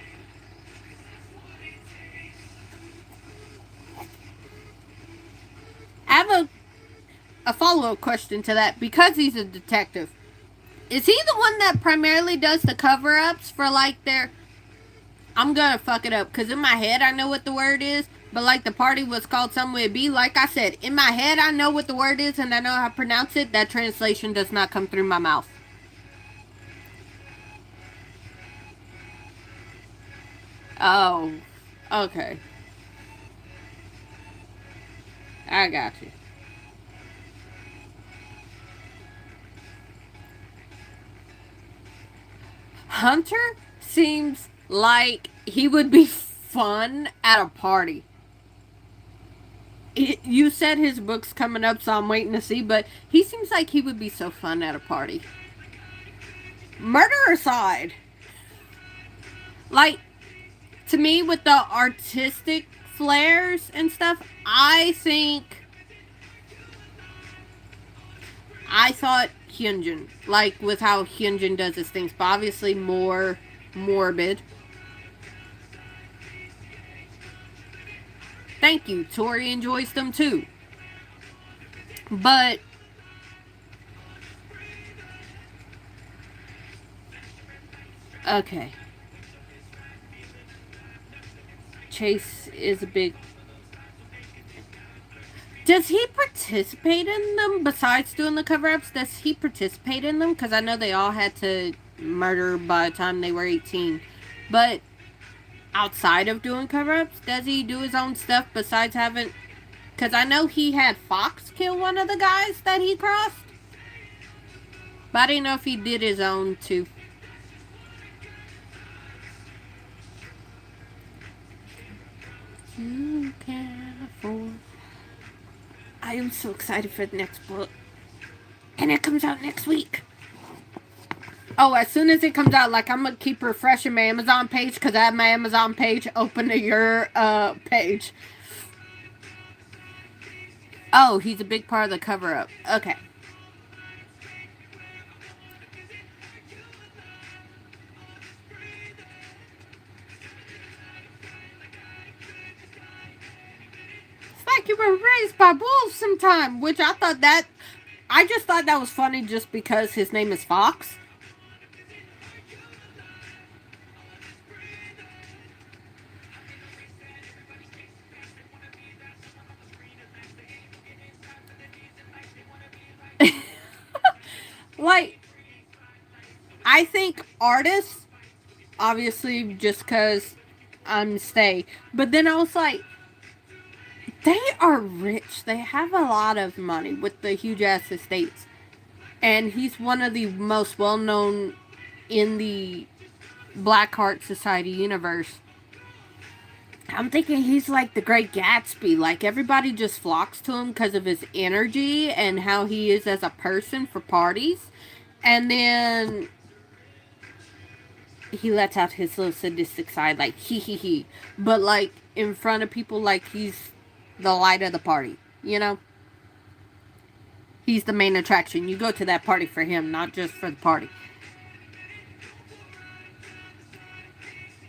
I have a follow-up question to that. Because he's a detective, is he the one that primarily does the cover-ups for, like, their... I'm gonna fuck it up, because in my head I know what the word is, but, like, the party was called Somewhere B. Like I said, in my head I know what the word is and I know how to pronounce it. That translation does not come through my mouth. Oh, okay. I got you. Hunter seems like he would be fun at a party. You said his book's coming up, so I'm waiting to see, but he seems like he would be so fun at a party. Murder aside, like, to me, with the artistic flares and stuff, I thought Hyunjin, like, with how Hyunjin does his things, but obviously more morbid. Thank you. Tori enjoys them too. But okay. Chase is a big... Does he participate in them besides doing the cover-ups? Does he participate in them? Because I know they all had to murder by the time they were 18. But outside of doing cover-ups, does he do his own stuff besides having... Because I know he had Fox kill one of the guys that he crossed. But I didn't know if he did his own too. You can afford... I am so excited for the next book. And it comes out next week. Oh, as soon as it comes out, like, I'm going to keep refreshing my Amazon page because I have my Amazon page open to your page. Oh, he's a big part of the cover-up. Okay. It's like you were raised by wolves sometime, which I just thought that was funny just because his name is Fox. Like, I think artists, obviously, just because I'm stay, but then I was like, they are rich. They have a lot of money with the huge ass estates. And he's one of the most well known in the Black Heart Society universe. I'm thinking he's like the Great Gatsby. Like, everybody just flocks to him because of his energy and how he is as a person for parties. And then he lets out his little sadistic side, like, hee hee hee. But, like, in front of people, like, he's the light of the party, you know? He's the main attraction. You go to that party for him, not just for the party.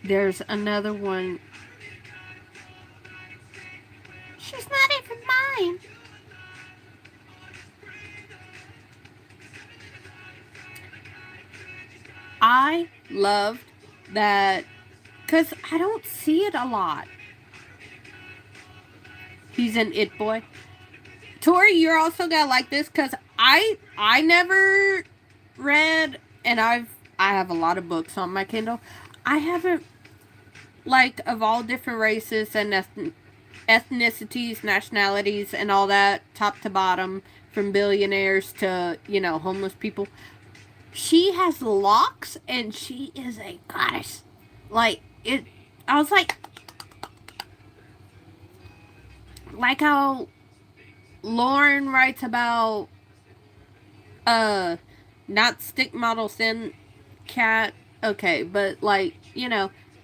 There's another one. She's not even mine. I loved that because I don't see it a lot. He's an it boy. Tori, you're also gonna like this because I never read, and I have a lot of books on my Kindle. I haven't, like, of all different races and ethnicities, nationalities, and all that, top to bottom, from billionaires to, homeless people. She has locks, and she is a goddess. Like, I was like how Lauren writes about, not stick model thin cat, okay, but, like,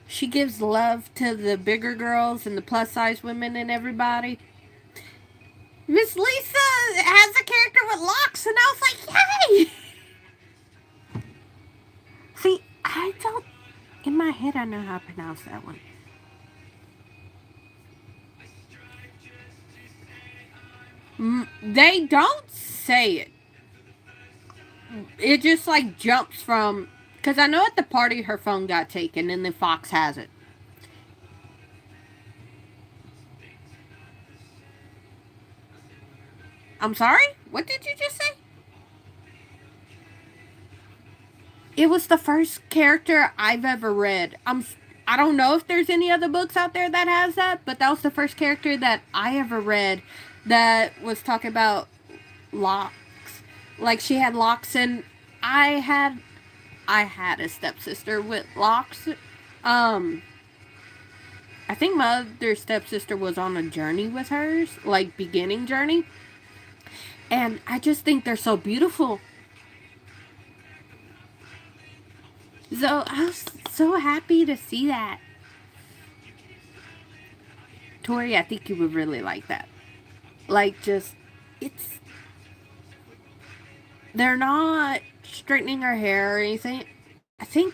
she gives love to the bigger girls and the plus size women and everybody. Miss Lisa has a character with locks, and I was like, yay! See, I don't, in my head, I know how to pronounce that one. They don't say it. It just, like, jumps from, because I know at the party her phone got taken, and then Fox has it. I'm sorry? What did you just say? It was the first character I've ever read. I don't know if there's any other books out there that has that, but that was the first character that I ever read that was talking about locks. Like, she had locks, and I had a stepsister with locks. I think my other stepsister was on a journey with hers, like, beginning journey. And I just think they're so beautiful. So I was so happy to see that. Tori, I think you would really like that. Like, just, they're not straightening her hair or anything. I think,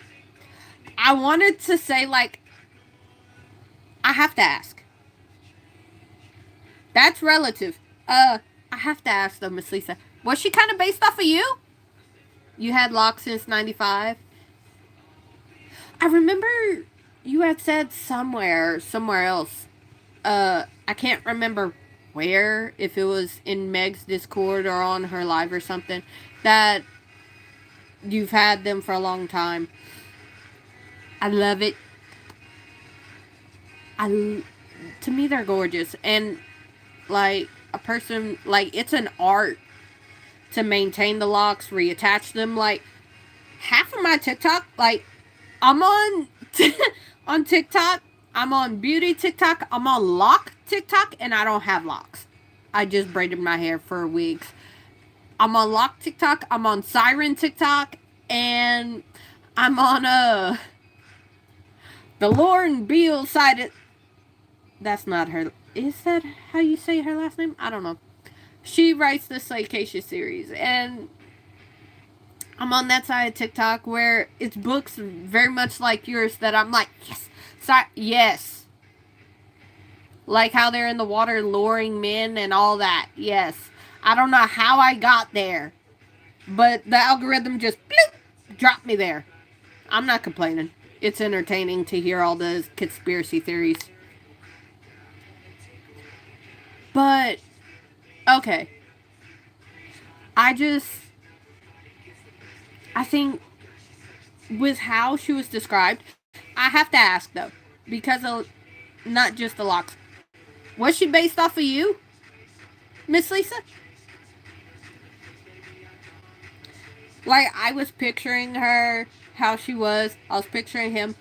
I wanted to say, like, I have to ask. That's relative. I have to ask though, Miss Lisa. Was she kind of based off of you? You had locks since 95? I remember you had said somewhere else. I can't remember where, if it was in Meg's Discord or on her live or something, that you've had them for a long time. I love it. To me, they're gorgeous. And, like, a person, like, it's an art to maintain the locks, reattach them. Like, half of my TikTok, like, I'm on on TikTok, I'm on beauty TikTok, I'm on lock TikTok, and I don't have locks. I just braided my hair for weeks. I'm on lock TikTok, I'm on siren TikTok, and I'm on the Lauren Beale side. That's not her. Is that how you say her last name? I don't know. She writes the Slaycation series, and I'm on that side of TikTok where it's books very much like yours that I'm like, yes, yes. Like how they're in the water luring men and all that. Yes. I don't know how I got there, but the algorithm just bloop, dropped me there. I'm not complaining. It's entertaining to hear all the conspiracy theories. But, okay. I think with how she was described, I have to ask though, because of not just the locks. Was she based off of you, Miss Lisa? Like, I was picturing her how she was. I was picturing him.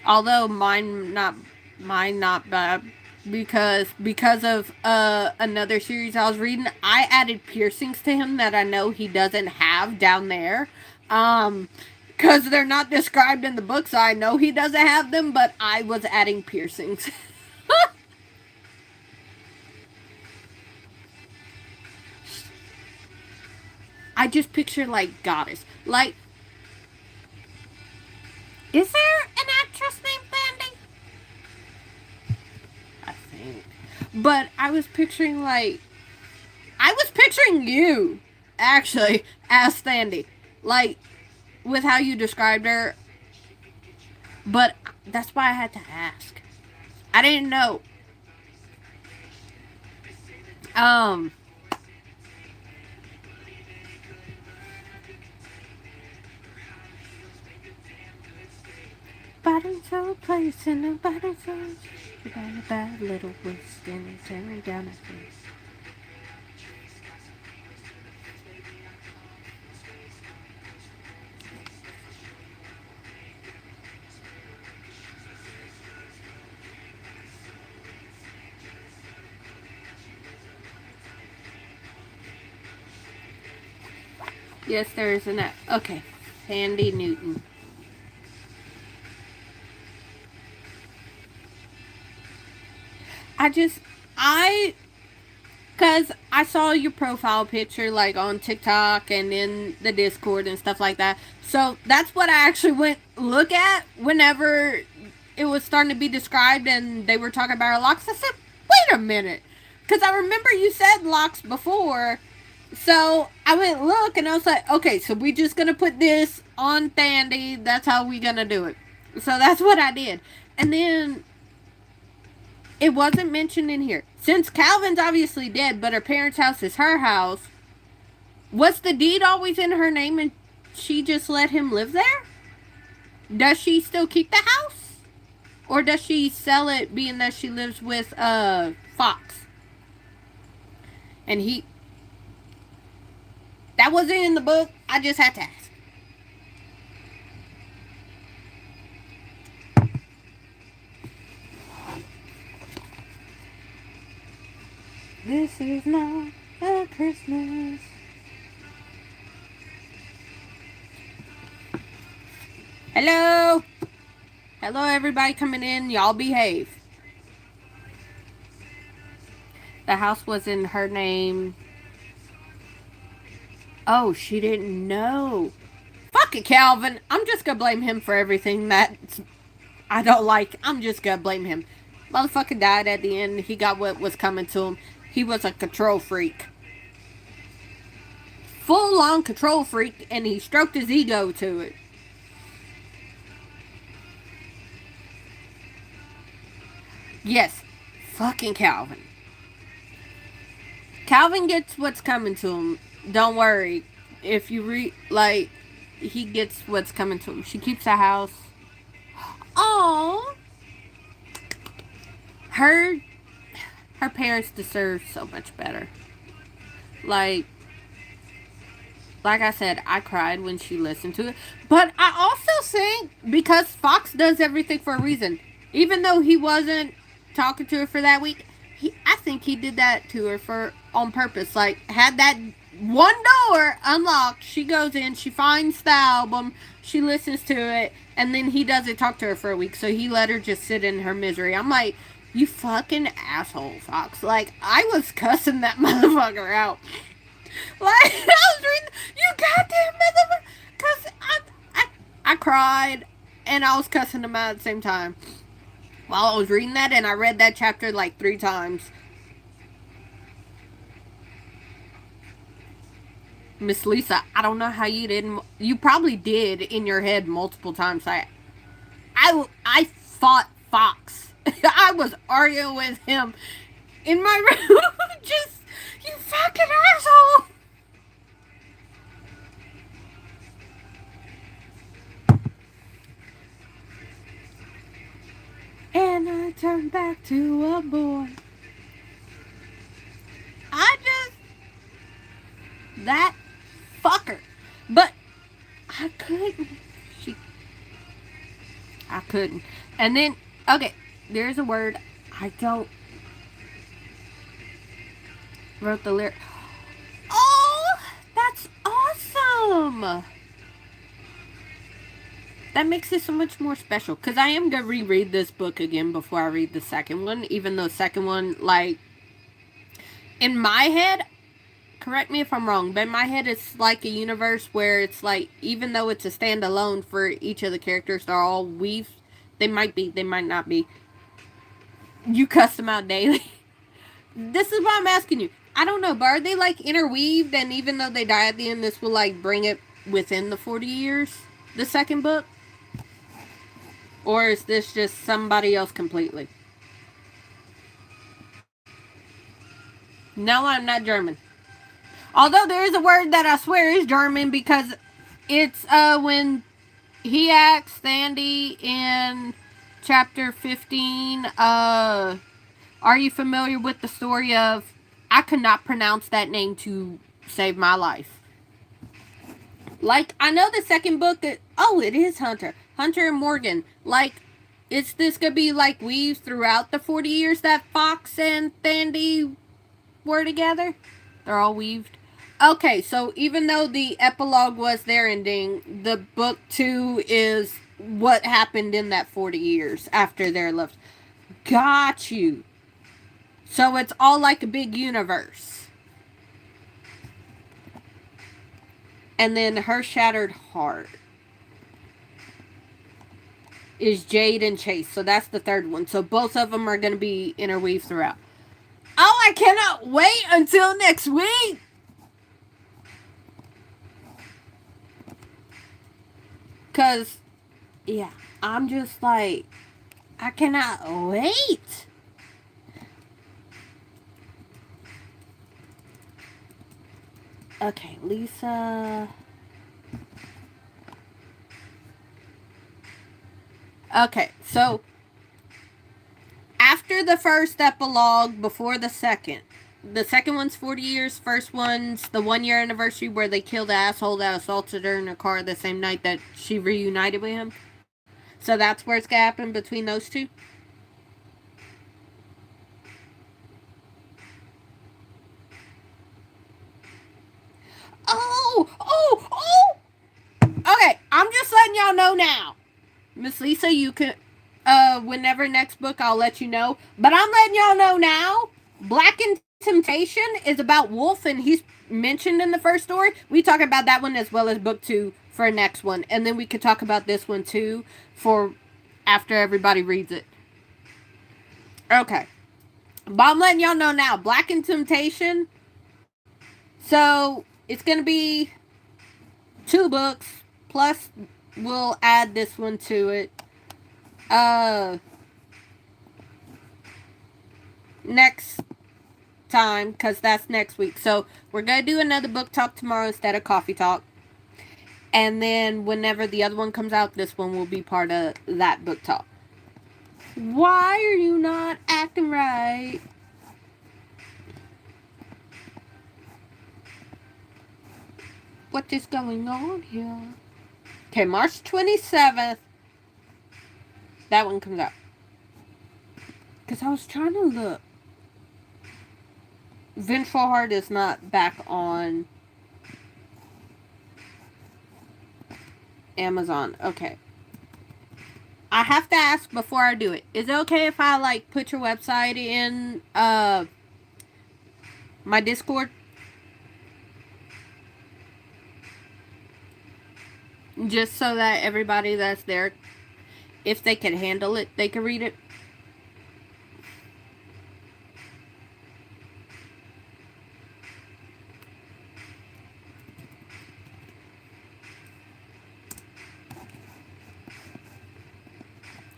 Although mine not bad, because of another series I was reading, I added piercings to him that I know he doesn't have down there. Because they're not described in the book, so I know he doesn't have them, but I was adding piercings. I just picture like goddess. Like, is there an actress named Thandi? I think. But I was picturing you, actually, as Thandi. Like, with how you described her. But that's why I had to ask. I didn't know. Um, Bottom so place in a bottom so got a bad little whisk and tearing down a face. Yes, there is an okay. Sandy Newton. I just I Cause I saw your profile picture like on TikTok and in the Discord and stuff like that. So that's what I actually went look at whenever it was starting to be described and they were talking about our locks. I said, wait a minute. Cause I remember you said locks before. So I went look and I was like, okay, so we just gonna put this on Thandi. That's how we gonna do it. So that's what I did. And then it wasn't mentioned in here. Since Calvin's obviously dead, but her parents' house is her house, was the deed always in her name and she just let him live there? Does she still keep the house? Or does she sell it being that she lives with Fox? And that wasn't in the book. I just had to ask. This is not a Christmas. Hello? Hello, everybody coming in. Y'all behave. The house was in her name. Oh, she didn't know. Fuck it, Calvin. I'm just gonna blame him for everything that I don't like. I'm just gonna blame him. Motherfucker died at the end. He got what was coming to him. He was a control freak. Full on control freak, and he stroked his ego to it. Yes, fucking Calvin. Calvin gets what's coming to him. Don't worry. If you he gets what's coming to him. She keeps the house. Oh, her parents deserve so much better. Like I said, I cried when she listened to it. But I also think because Fox does everything for a reason. Even though he wasn't talking to her for that week, I think he did that to her for on purpose. Like, had that one door unlocked, she goes in, she finds the album, she listens to it, and then he doesn't talk to her for a week. So he let her just sit in her misery. I'm like, you fucking asshole, Fox. Like, I was cussing that motherfucker out. Like, I was reading, you goddamn motherfucker. Because I cried and I was cussing him out at the same time. While I was reading that, and I read that chapter like 3 times. Miss Lisa, I don't know how you didn't. You probably did in your head multiple times. I fought Fox. I was arguing with him in my room. Just, you fucking asshole. And I turned back to a boy. I just That fucker. But I couldn't. I couldn't. And then, okay, there's a word I don't. Wrote the lyric. Oh, that's awesome. That makes it so much more special. Because I am going to reread this book again before I read the second one. Even though the second one, like, in my head, correct me if I'm wrong, but in my head it's like a universe where it's like, even though it's a standalone for each of the characters, they're all weaved. They might be, they might not be. You cuss them out daily. This is why I'm asking you. I don't know, but are they like interweaved, and even though they die at the end, this will like bring it within the 40 years? The second book? Or is this just somebody else completely? No, I'm not German. Although there is a word that I swear is German because it's when he asks Sandy in chapter 15, are you familiar with the story of, I could not pronounce that name to save my life. Like, I know the second book, oh, it is Hunter. Hunter and Morgan. Like, is this going to be like weaves throughout the 40 years that Fox and Sandy were together? They're all weaved. Okay, so even though the epilogue was their ending, the book 2 is what happened in that 40 years after their love. Got you. So it's all like a big universe. And then Her Shattered Heart is Jade and Chase. So that's the third one. So both of them are going to be interweaved throughout. Oh, I cannot wait until next week. Because, yeah, I'm just like, I cannot wait. Okay, Lisa. Okay, so after the first epilogue, before the second one's 40 years, first one's the 1 year anniversary where they killed the asshole that assaulted her in her car the same night that she reunited with him. So that's where it's gonna happen between those two. Oh! Okay, I'm just letting y'all know now. Miss Lisa, you can, whenever next book, I'll let you know. But I'm letting y'all know now, Black and Temptation is about Wolf, and he's mentioned in the first story. We talk about that one as well as book 2 for next one. And then we could talk about this one too for after everybody reads it. Okay. But I'm letting y'all know now, Black and Temptation. So it's going to be 2 books, plus we'll add this one to it. Next time, because that's next week. So we're going to do another book talk tomorrow instead of coffee talk. And then whenever the other one comes out, this one will be part of that book talk. Why are you not acting right? What is going on here? Okay, March 27th. That one comes out. Because I was trying to look. Vengeful Heart is not back on Amazon. Okay. I have to ask before I do it. Is it okay if I like put your website in my Discord? Just so that everybody that's there, if they can handle it, they can read it.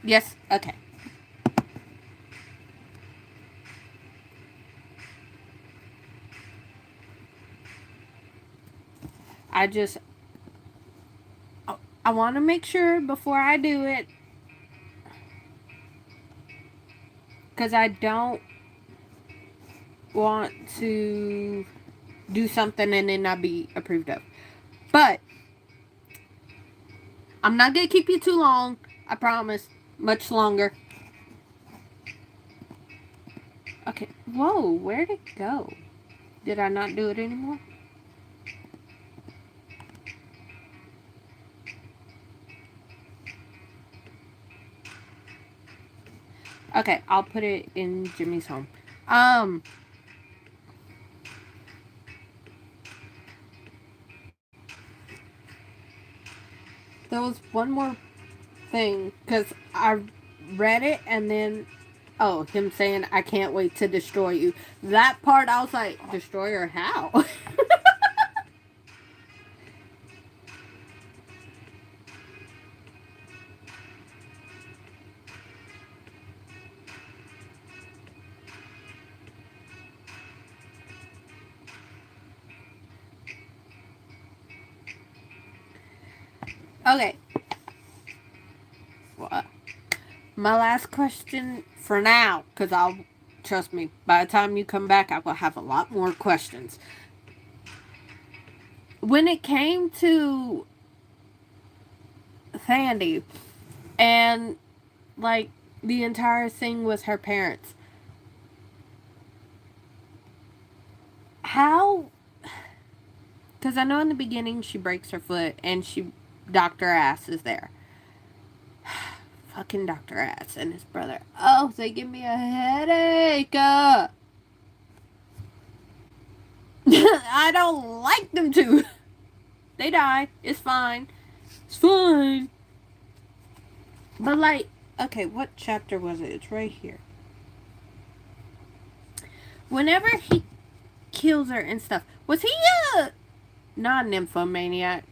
Yes? Okay. I want to make sure before I do it, because I don't want to do something and then not be approved of. But I'm not going to keep you too long. I promise. Much longer. Okay. Whoa, where'd it go? Did I not do it anymore? Okay, I'll put it in Jimmy's home. There was one more thing, because I read it and then, oh, him saying, I can't wait to destroy you. That part, I was like, destroy her how? Okay. Well, my last question for now, because trust me, by the time you come back, I will have a lot more questions. When it came to Sandy, and, like, the entire thing with her parents, how, because I know in the beginning she breaks her foot, and Dr. Ass is there. Fucking Dr. Ass and his brother. Oh, they give me a headache. I don't like them too. They die. It's fine. It's fine. But, like, okay, what chapter was it? It's right here. Whenever he kills her and stuff, was he not a nymphomaniac?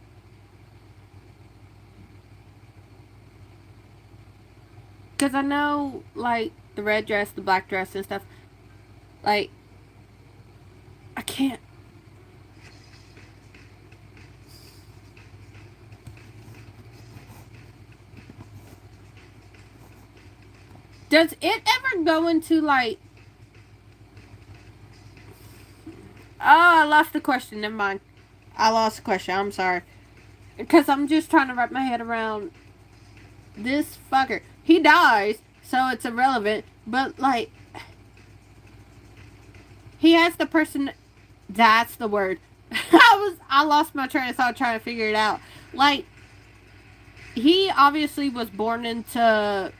Because I know, like, the red dress, the black dress and stuff, like, I can't. Does it ever go into, like... Oh, I lost the question. Never mind. I lost the question. I'm sorry. Because I'm just trying to wrap my head around this fucker. He dies, so it's irrelevant. But, like... He has the person... That's the word. I lost my train of thought trying to figure it out. Like... He obviously was born into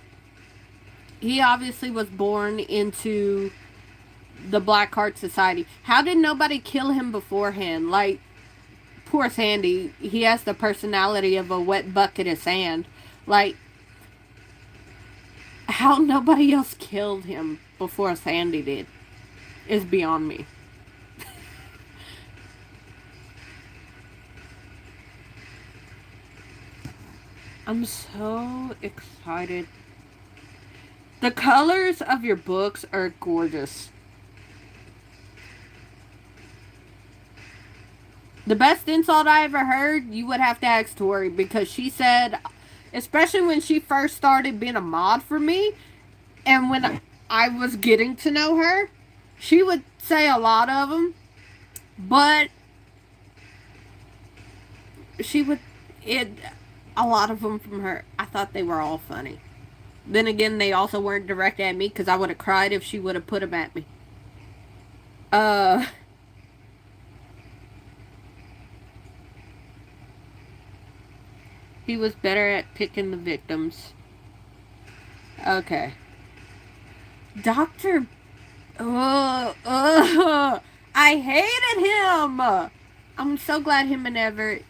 the Black Heart Society. How did nobody kill him beforehand? Like, poor Sandy. He has the personality of a wet bucket of sand. Like, how nobody else killed him before Sandy did is beyond me. I'm so excited. The colors of your books are gorgeous. The best insult I ever heard, you would have to ask Tori, because she said, especially when she first started being a mod for me, and when I was getting to know her, she would say a lot of them, but a lot of them from her, I thought they were all funny. Then again, they also weren't directed at me, because I would have cried if she would have put them at me. He was better at picking the victims. Okay. Dr. I hated him! I'm so glad him and Everett.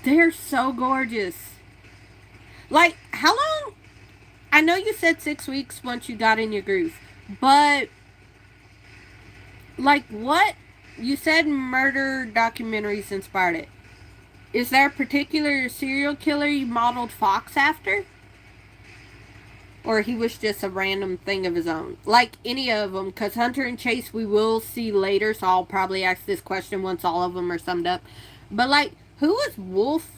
They're so gorgeous. Like, how long? I know you said 6 weeks once you got in your groove, but, like, what? You said murder documentaries inspired it. Is there a particular serial killer you modeled Fox after? Or he was just a random thing of his own? Like any of them, because Hunter and Chase we will see later, so I'll probably ask this question once all of them are summed up. But, like, who was Wolf,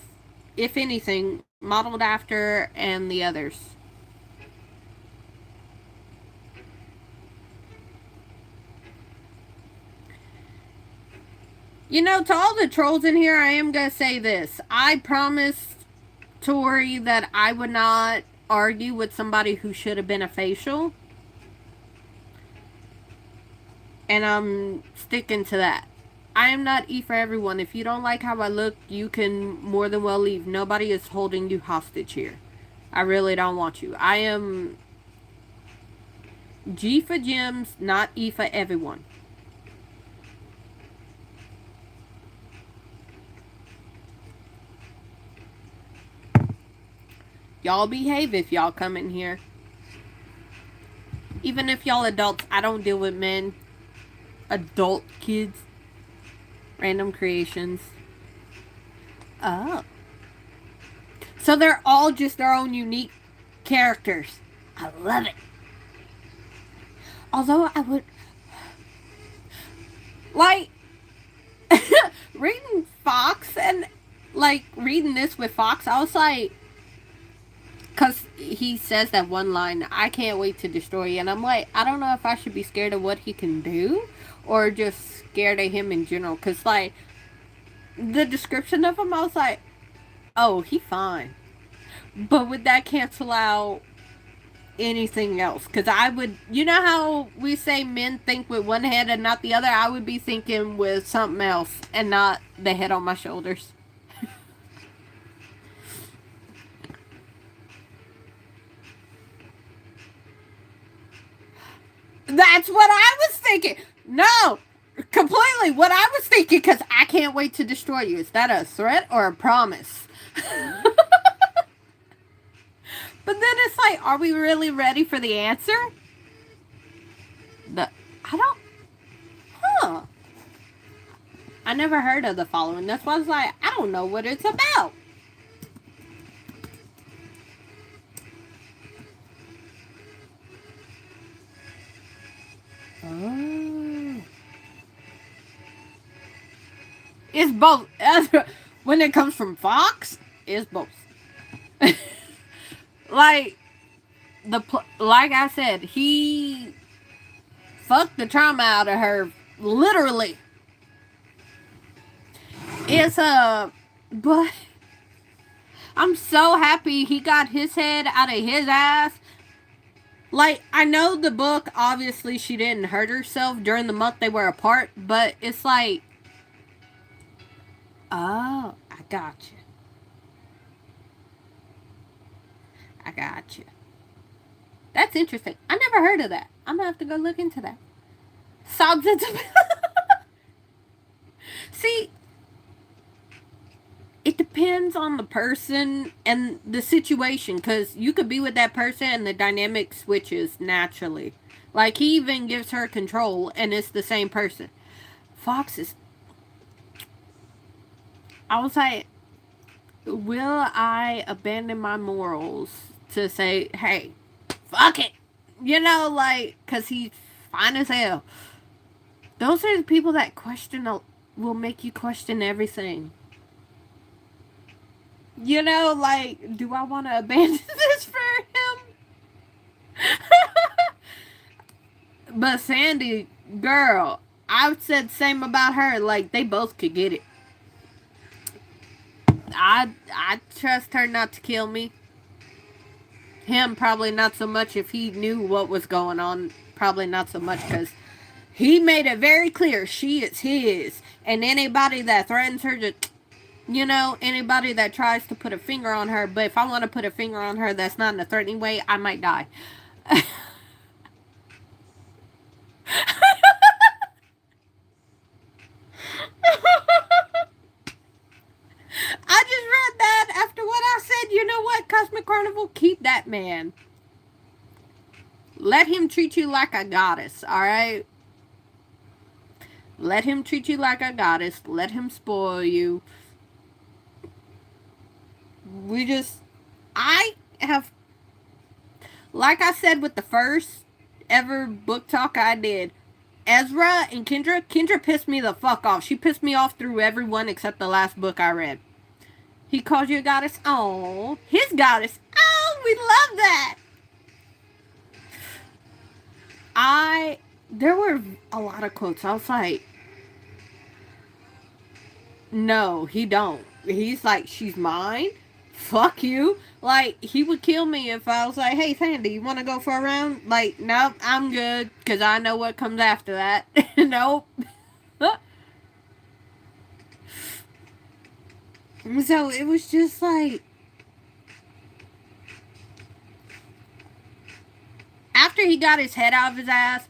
if anything, modeled after, and the others? You know, to all the trolls in here, I am going to say this. I promised Tori that I would not argue with somebody who should have been a facial. And I'm sticking to that. I am not E for everyone. If you don't like how I look, you can more than well leave. Nobody is holding you hostage here. I really don't want you. I am G for Gems, not E for everyone. Y'all behave if y'all come in here. Even if y'all adults, I don't deal with men. Adult kids. Random creations. Oh. So they're all just their own unique characters. I love it. Although I would... Like... reading Fox and... Like, reading this with Fox, I was like... Because he says that one line, I can't wait to destroy you. And I'm like, I don't know if I should be scared of what he can do or just scared of him in general. Because, like, the description of him, I was like, oh, he fine. But would that cancel out anything else? Because I would, you know how we say men think with one head and not the other? I would be thinking with something else and not the head on my shoulders. That's what I was thinking. No, completely what I was thinking, because I can't wait to destroy you. Is that a threat or a promise? But then it's like, are we really ready for the answer? I don't. Huh. I never heard of the following. That's why I was like, I don't know what it's about. Oh. It's both. When it comes from Fox, it's both. Like like I said, he fucked the trauma out of her, literally. It's but I'm so happy he got his head out of his ass. Like, I know the book, obviously she didn't hurt herself during the month they were apart, but it's like, oh, I got you. I got you. That's interesting. I never heard of that. I'm gonna have to go look into that. Sobs into See, it depends on the person and the situation, because you could be with that person and the dynamic switches naturally. Like, he even gives her control and it's the same person. Fox is... I was like, will I abandon my morals to say, hey, fuck it? You know, like, because he's fine as hell. Those are the people that will make you question everything. You know, like, do I want to abandon this for him? But Sandy, girl, I've said same about her. Like, they both could get it. I trust her not to kill me. Him, probably not so much. If he knew what was going on, probably not so much, because he made it very clear she is his. And anybody that threatens her to, you know, anybody that tries to put a finger on her, but if I want to put a finger on her that's not in a threatening way, I might die. I just read that after what I said. You know what, Cosmic Carnival? Keep that man. Let him treat you like a goddess, alright? Let him treat you like a goddess. Let him spoil you. I have, like I said with the first ever book talk I did, Ezra and Kendra pissed me the fuck off. She pissed me off through everyone except the last book I read. He calls you a goddess. Oh, his goddess. Oh, we love that. There were a lot of quotes. I was like, No, he don't. He's like, she's mine. Fuck you. Like, he would kill me if I was like, hey, Sandy, you want to go for a round? Like, nope, I'm good, because I know what comes after that. Nope. So it was just like, after he got his head out of his ass,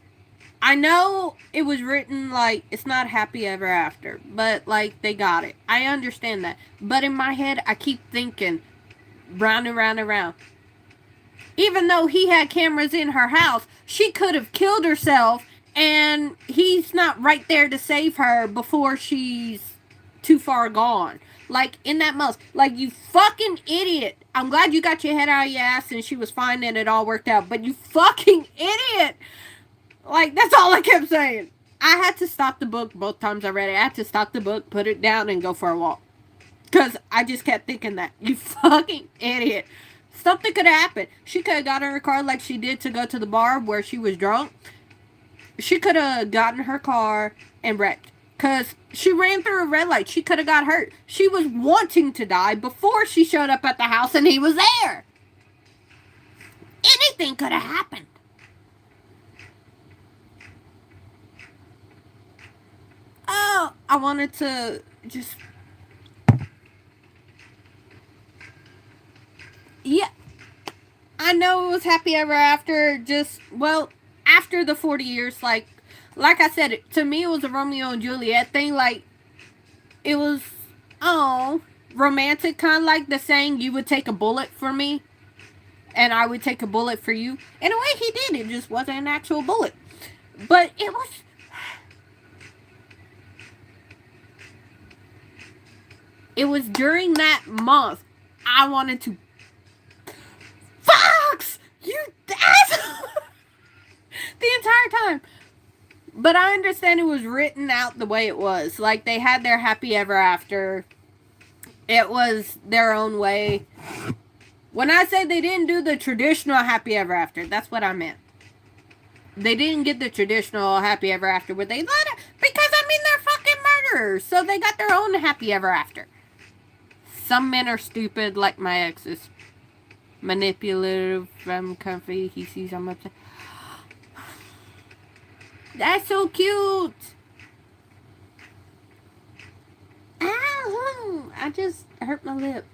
I know it was written like it's not happy ever after, but like they got it. I understand that. But in my head, I keep thinking round and round and round. Even though he had cameras in her house, she could have killed herself and he's not right there to save her before she's too far gone. Like in that most, like you fucking idiot. I'm glad you got your head out of your ass and she was fine and it all worked out. But you fucking idiot. Like, that's all I kept saying. I had to stop the book both times I read it. I had to stop the book, put it down, and go for a walk. Because I just kept thinking that. You fucking idiot. Something could have happened. She could have got in her car like she did to go to the bar where she was drunk. She could have gotten her car and wrecked. Because she ran through a red light. She could have got hurt. She was wanting to die before she showed up at the house and he was there. Anything could have happened. Oh, I wanted to just... Yeah. I know it was happy ever after, just, well, after the 40 years, like I said, to me it was a Romeo and Juliet thing, like, it was, oh, romantic, kind of like the saying, you would take a bullet for me, and I would take a bullet for you. In a way, he did, it just wasn't an actual bullet. But it was during that month, I wanted to, Fox! You asshole! The entire time. But I understand it was written out the way it was. Like, they had their happy ever after. It was their own way. When I say they didn't do the traditional happy ever after, that's what I meant. They didn't get the traditional happy ever after where they let it. Because, I mean, they're fucking murderers. So they got their own happy ever after. Some men are stupid, like my exes. Manipulative, I'm comfy, he sees I'm upset. That's so cute. Ow, I just hurt my lip.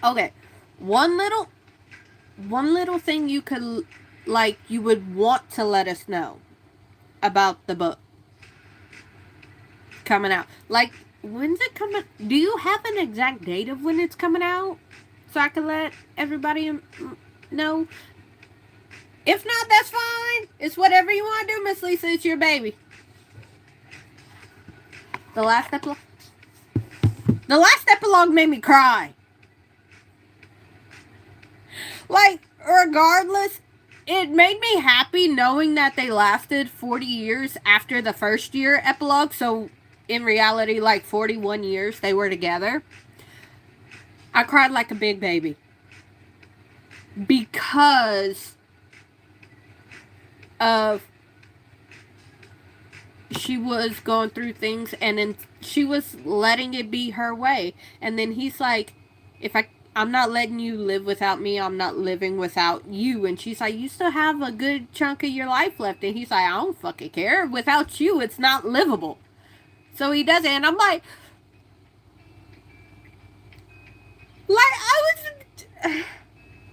Okay, one little thing you could, like, you would want to let us know about the book coming out. Like, when's it coming? Do you have an exact date of when it's coming out? So I can let everybody know? If not, that's fine. It's whatever you want to do, Miss Lisa. It's your baby. The last epilogue made me cry. Like, regardless, it made me happy knowing that they lasted 40 years after the first year epilogue. So, in reality, like 41 years they were together. I cried like a big baby. Because of she was going through things and then she was letting it be her way. And then he's like, I'm not letting you live without me. I'm not living without you. And she's like, you still have a good chunk of your life left. And he's like, I don't fucking care. Without you, it's not livable. So he does it. And I'm like,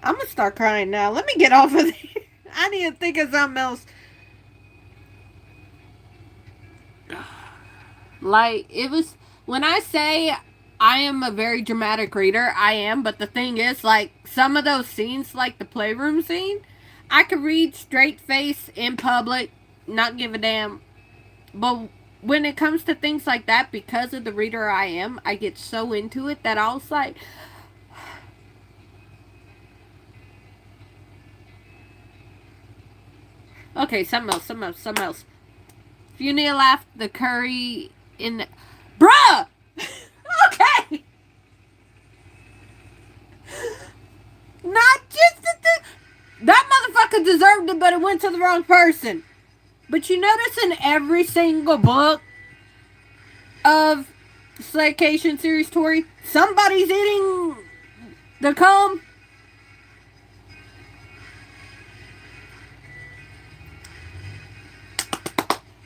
I'm going to start crying now. Let me get off of here. I need to think of something else. Like, it was, when I say I am a very dramatic reader, I am, but the thing is, like, some of those scenes, like the playroom scene, I could read straight face in public, not give a damn. But when it comes to things like that, because of the reader I am, I get so into it that I was like, okay, something else. If you need to laugh, the curry in the... Bruh! Okay! Not just that motherfucker deserved it, but it went to the wrong person. But you notice in every single book of Slaycation series, Tori, somebody's eating the cum.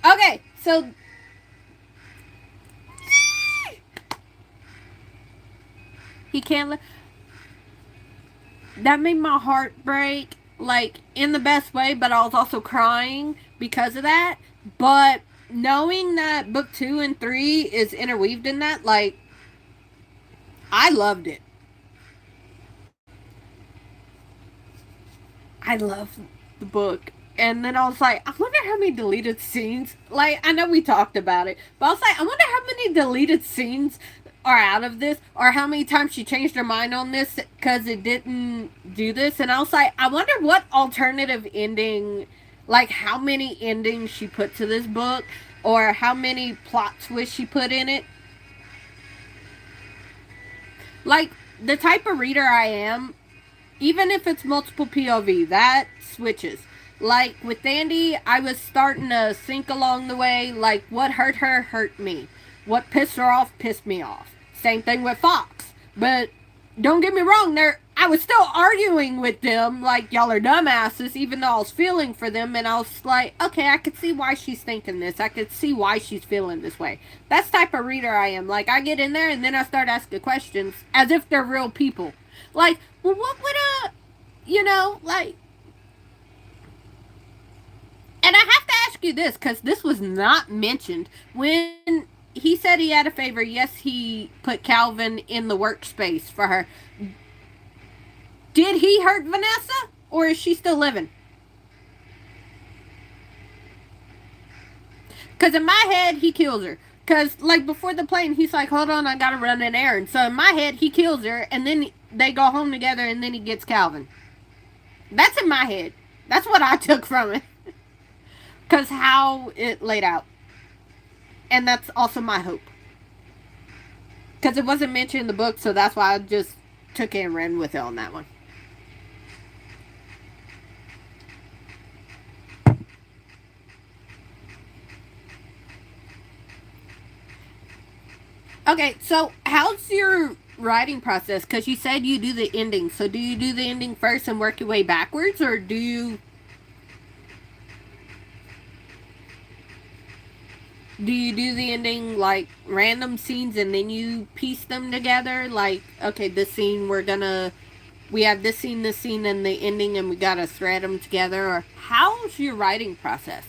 Okay, so he can't. That made my heart break, like in the best way, but I was also crying because of that. But knowing that book 2 and 3 is interweaved in that, like, I loved it. I love the book. And then I was like, I wonder how many deleted scenes. Like, I know we talked about it, but I was like, I wonder how many deleted scenes are out of this, or how many times she changed her mind on this because it didn't do this. And I was like, I wonder what alternative ending, like how many endings she put to this book, or how many plot twists she put in it. Like, the type of reader I am, even if it's multiple POV, that switches. Like with Andy, I was starting to think along the way, like what hurt her hurt me. What pissed her off pissed me off. Same thing with Fox. But don't get me wrong, I was still arguing with them like y'all are dumbasses, even though I was feeling for them, and I was like, okay, I could see why she's thinking this. I could see why she's feeling this way. That's the type of reader I am. Like, I get in there and then I start asking questions as if they're real people. Like, well, what would like, and I have to ask you this because this was not mentioned when he said he had a favor. Yes, he put Calvin in the workspace for her. Did he hurt Vanessa, or is she still living? Because in my head, he kills her. Because, like, before the plane, he's like, hold on, I gotta run an errand. So in my head, he kills her, and then they go home together, and then he gets Calvin. That's in my head. That's what I took from it. Because how it laid out. And that's also my hope. Because it wasn't mentioned in the book, so that's why I just took it and ran with it on that one. Okay, so how's your writing process? Because you said you do the ending. So do you do the ending first and work your way backwards, or do you do the ending like random scenes and then you piece them together? Like, okay, this scene we have this scene, and the ending, and we gotta thread them together. Or how's your writing process?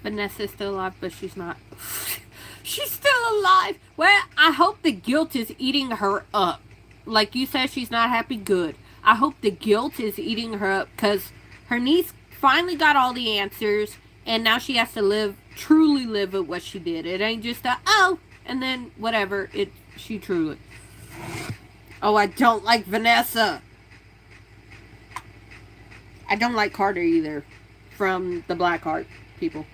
Vanessa's still alive, but she's not. She's still alive. Well, I hope the guilt is eating her up. Like you said, she's not happy. Good. I hope the guilt is eating her up because her niece finally got all the answers, and now she has to truly live with what she did. It ain't just and then whatever. She truly. Oh, I don't like Vanessa. I don't like Carter either, from the Blackheart people.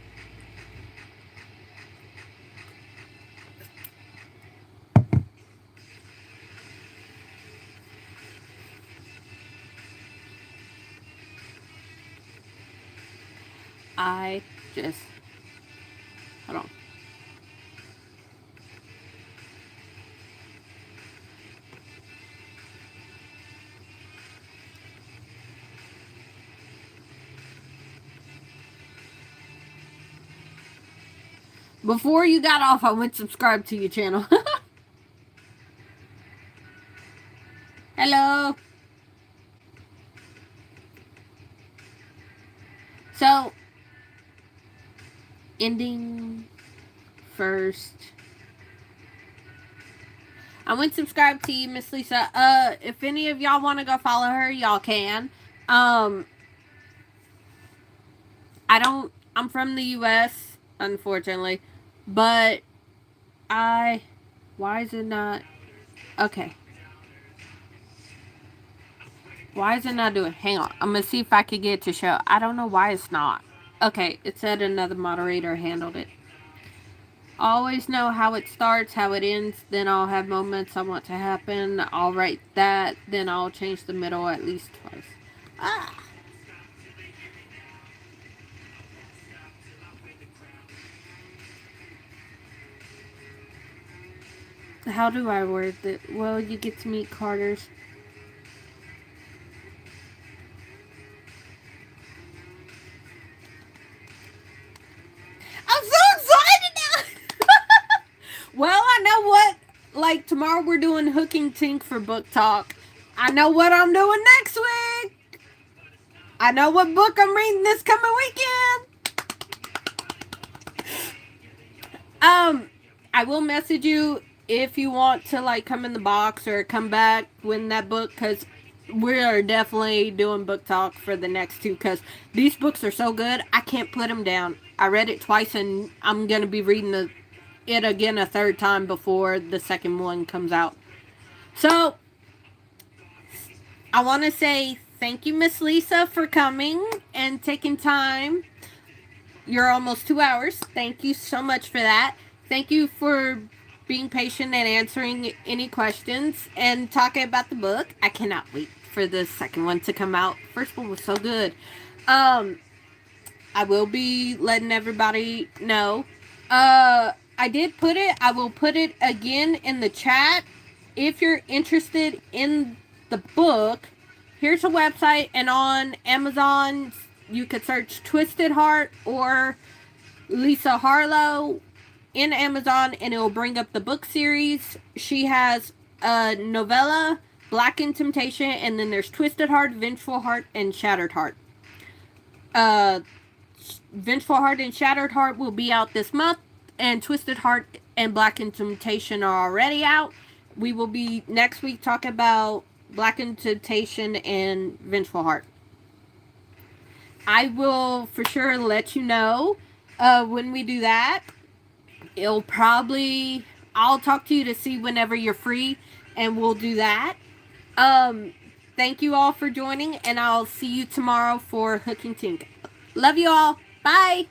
I just hold on. Before you got off, I went subscribe to your channel. Hello. So, ending first. I went subscribe to you, Miss Lisa. If any of y'all want to go follow her, y'all can. I'm from the US, unfortunately, but why is it not, okay. Why is it not doing, hang on, I'm gonna see if I can get it to show. I don't know why it's not. Okay, it said another moderator handled it. Always know how it starts, how it ends, then I'll have moments I want to happen. I'll write that, then I'll change the middle at least twice. Ah! How do I word it? Well, you get to meet Carter's. I'm so excited now! Well, I know what. Like, tomorrow we're doing Hooking Tink for book talk. I know what I'm doing next week. I know what book I'm reading this coming weekend. I will message you if you want to, like, come in the box or come back when that book, because we are definitely doing book talk for the next two, because these books are so good, I can't put them down. I read it twice, and I'm going to be reading it again a third time before the second one comes out. So, I want to say thank you, Miss Lisa, for coming and taking time. You're almost 2 hours. Thank you so much for that. Thank you for being patient and answering any questions and talking about the book. I cannot wait for the second one to come out. First one was so good. I will be letting everybody know. I did put it. I will put it again in the chat. If you're interested in the book, here's a website, and on Amazon you could search Twisted Heart or Lisa Harlow in Amazon, and it will bring up the book series. She has a novella, Blackened Temptation, and then there's Twisted Heart, Vengeful Heart, and Shattered Heart. Vengeful Heart and Shattered Heart will be out this month, and Twisted Heart and Blackened Temptation are already out. We will be next week talking about Blackened Temptation and Vengeful Heart. I will for sure let you know when we do that. I'll talk to you to see whenever you're free, and we'll do that. Thank you all for joining, and I'll see you tomorrow for Hooking Tink. Love you all. Bye.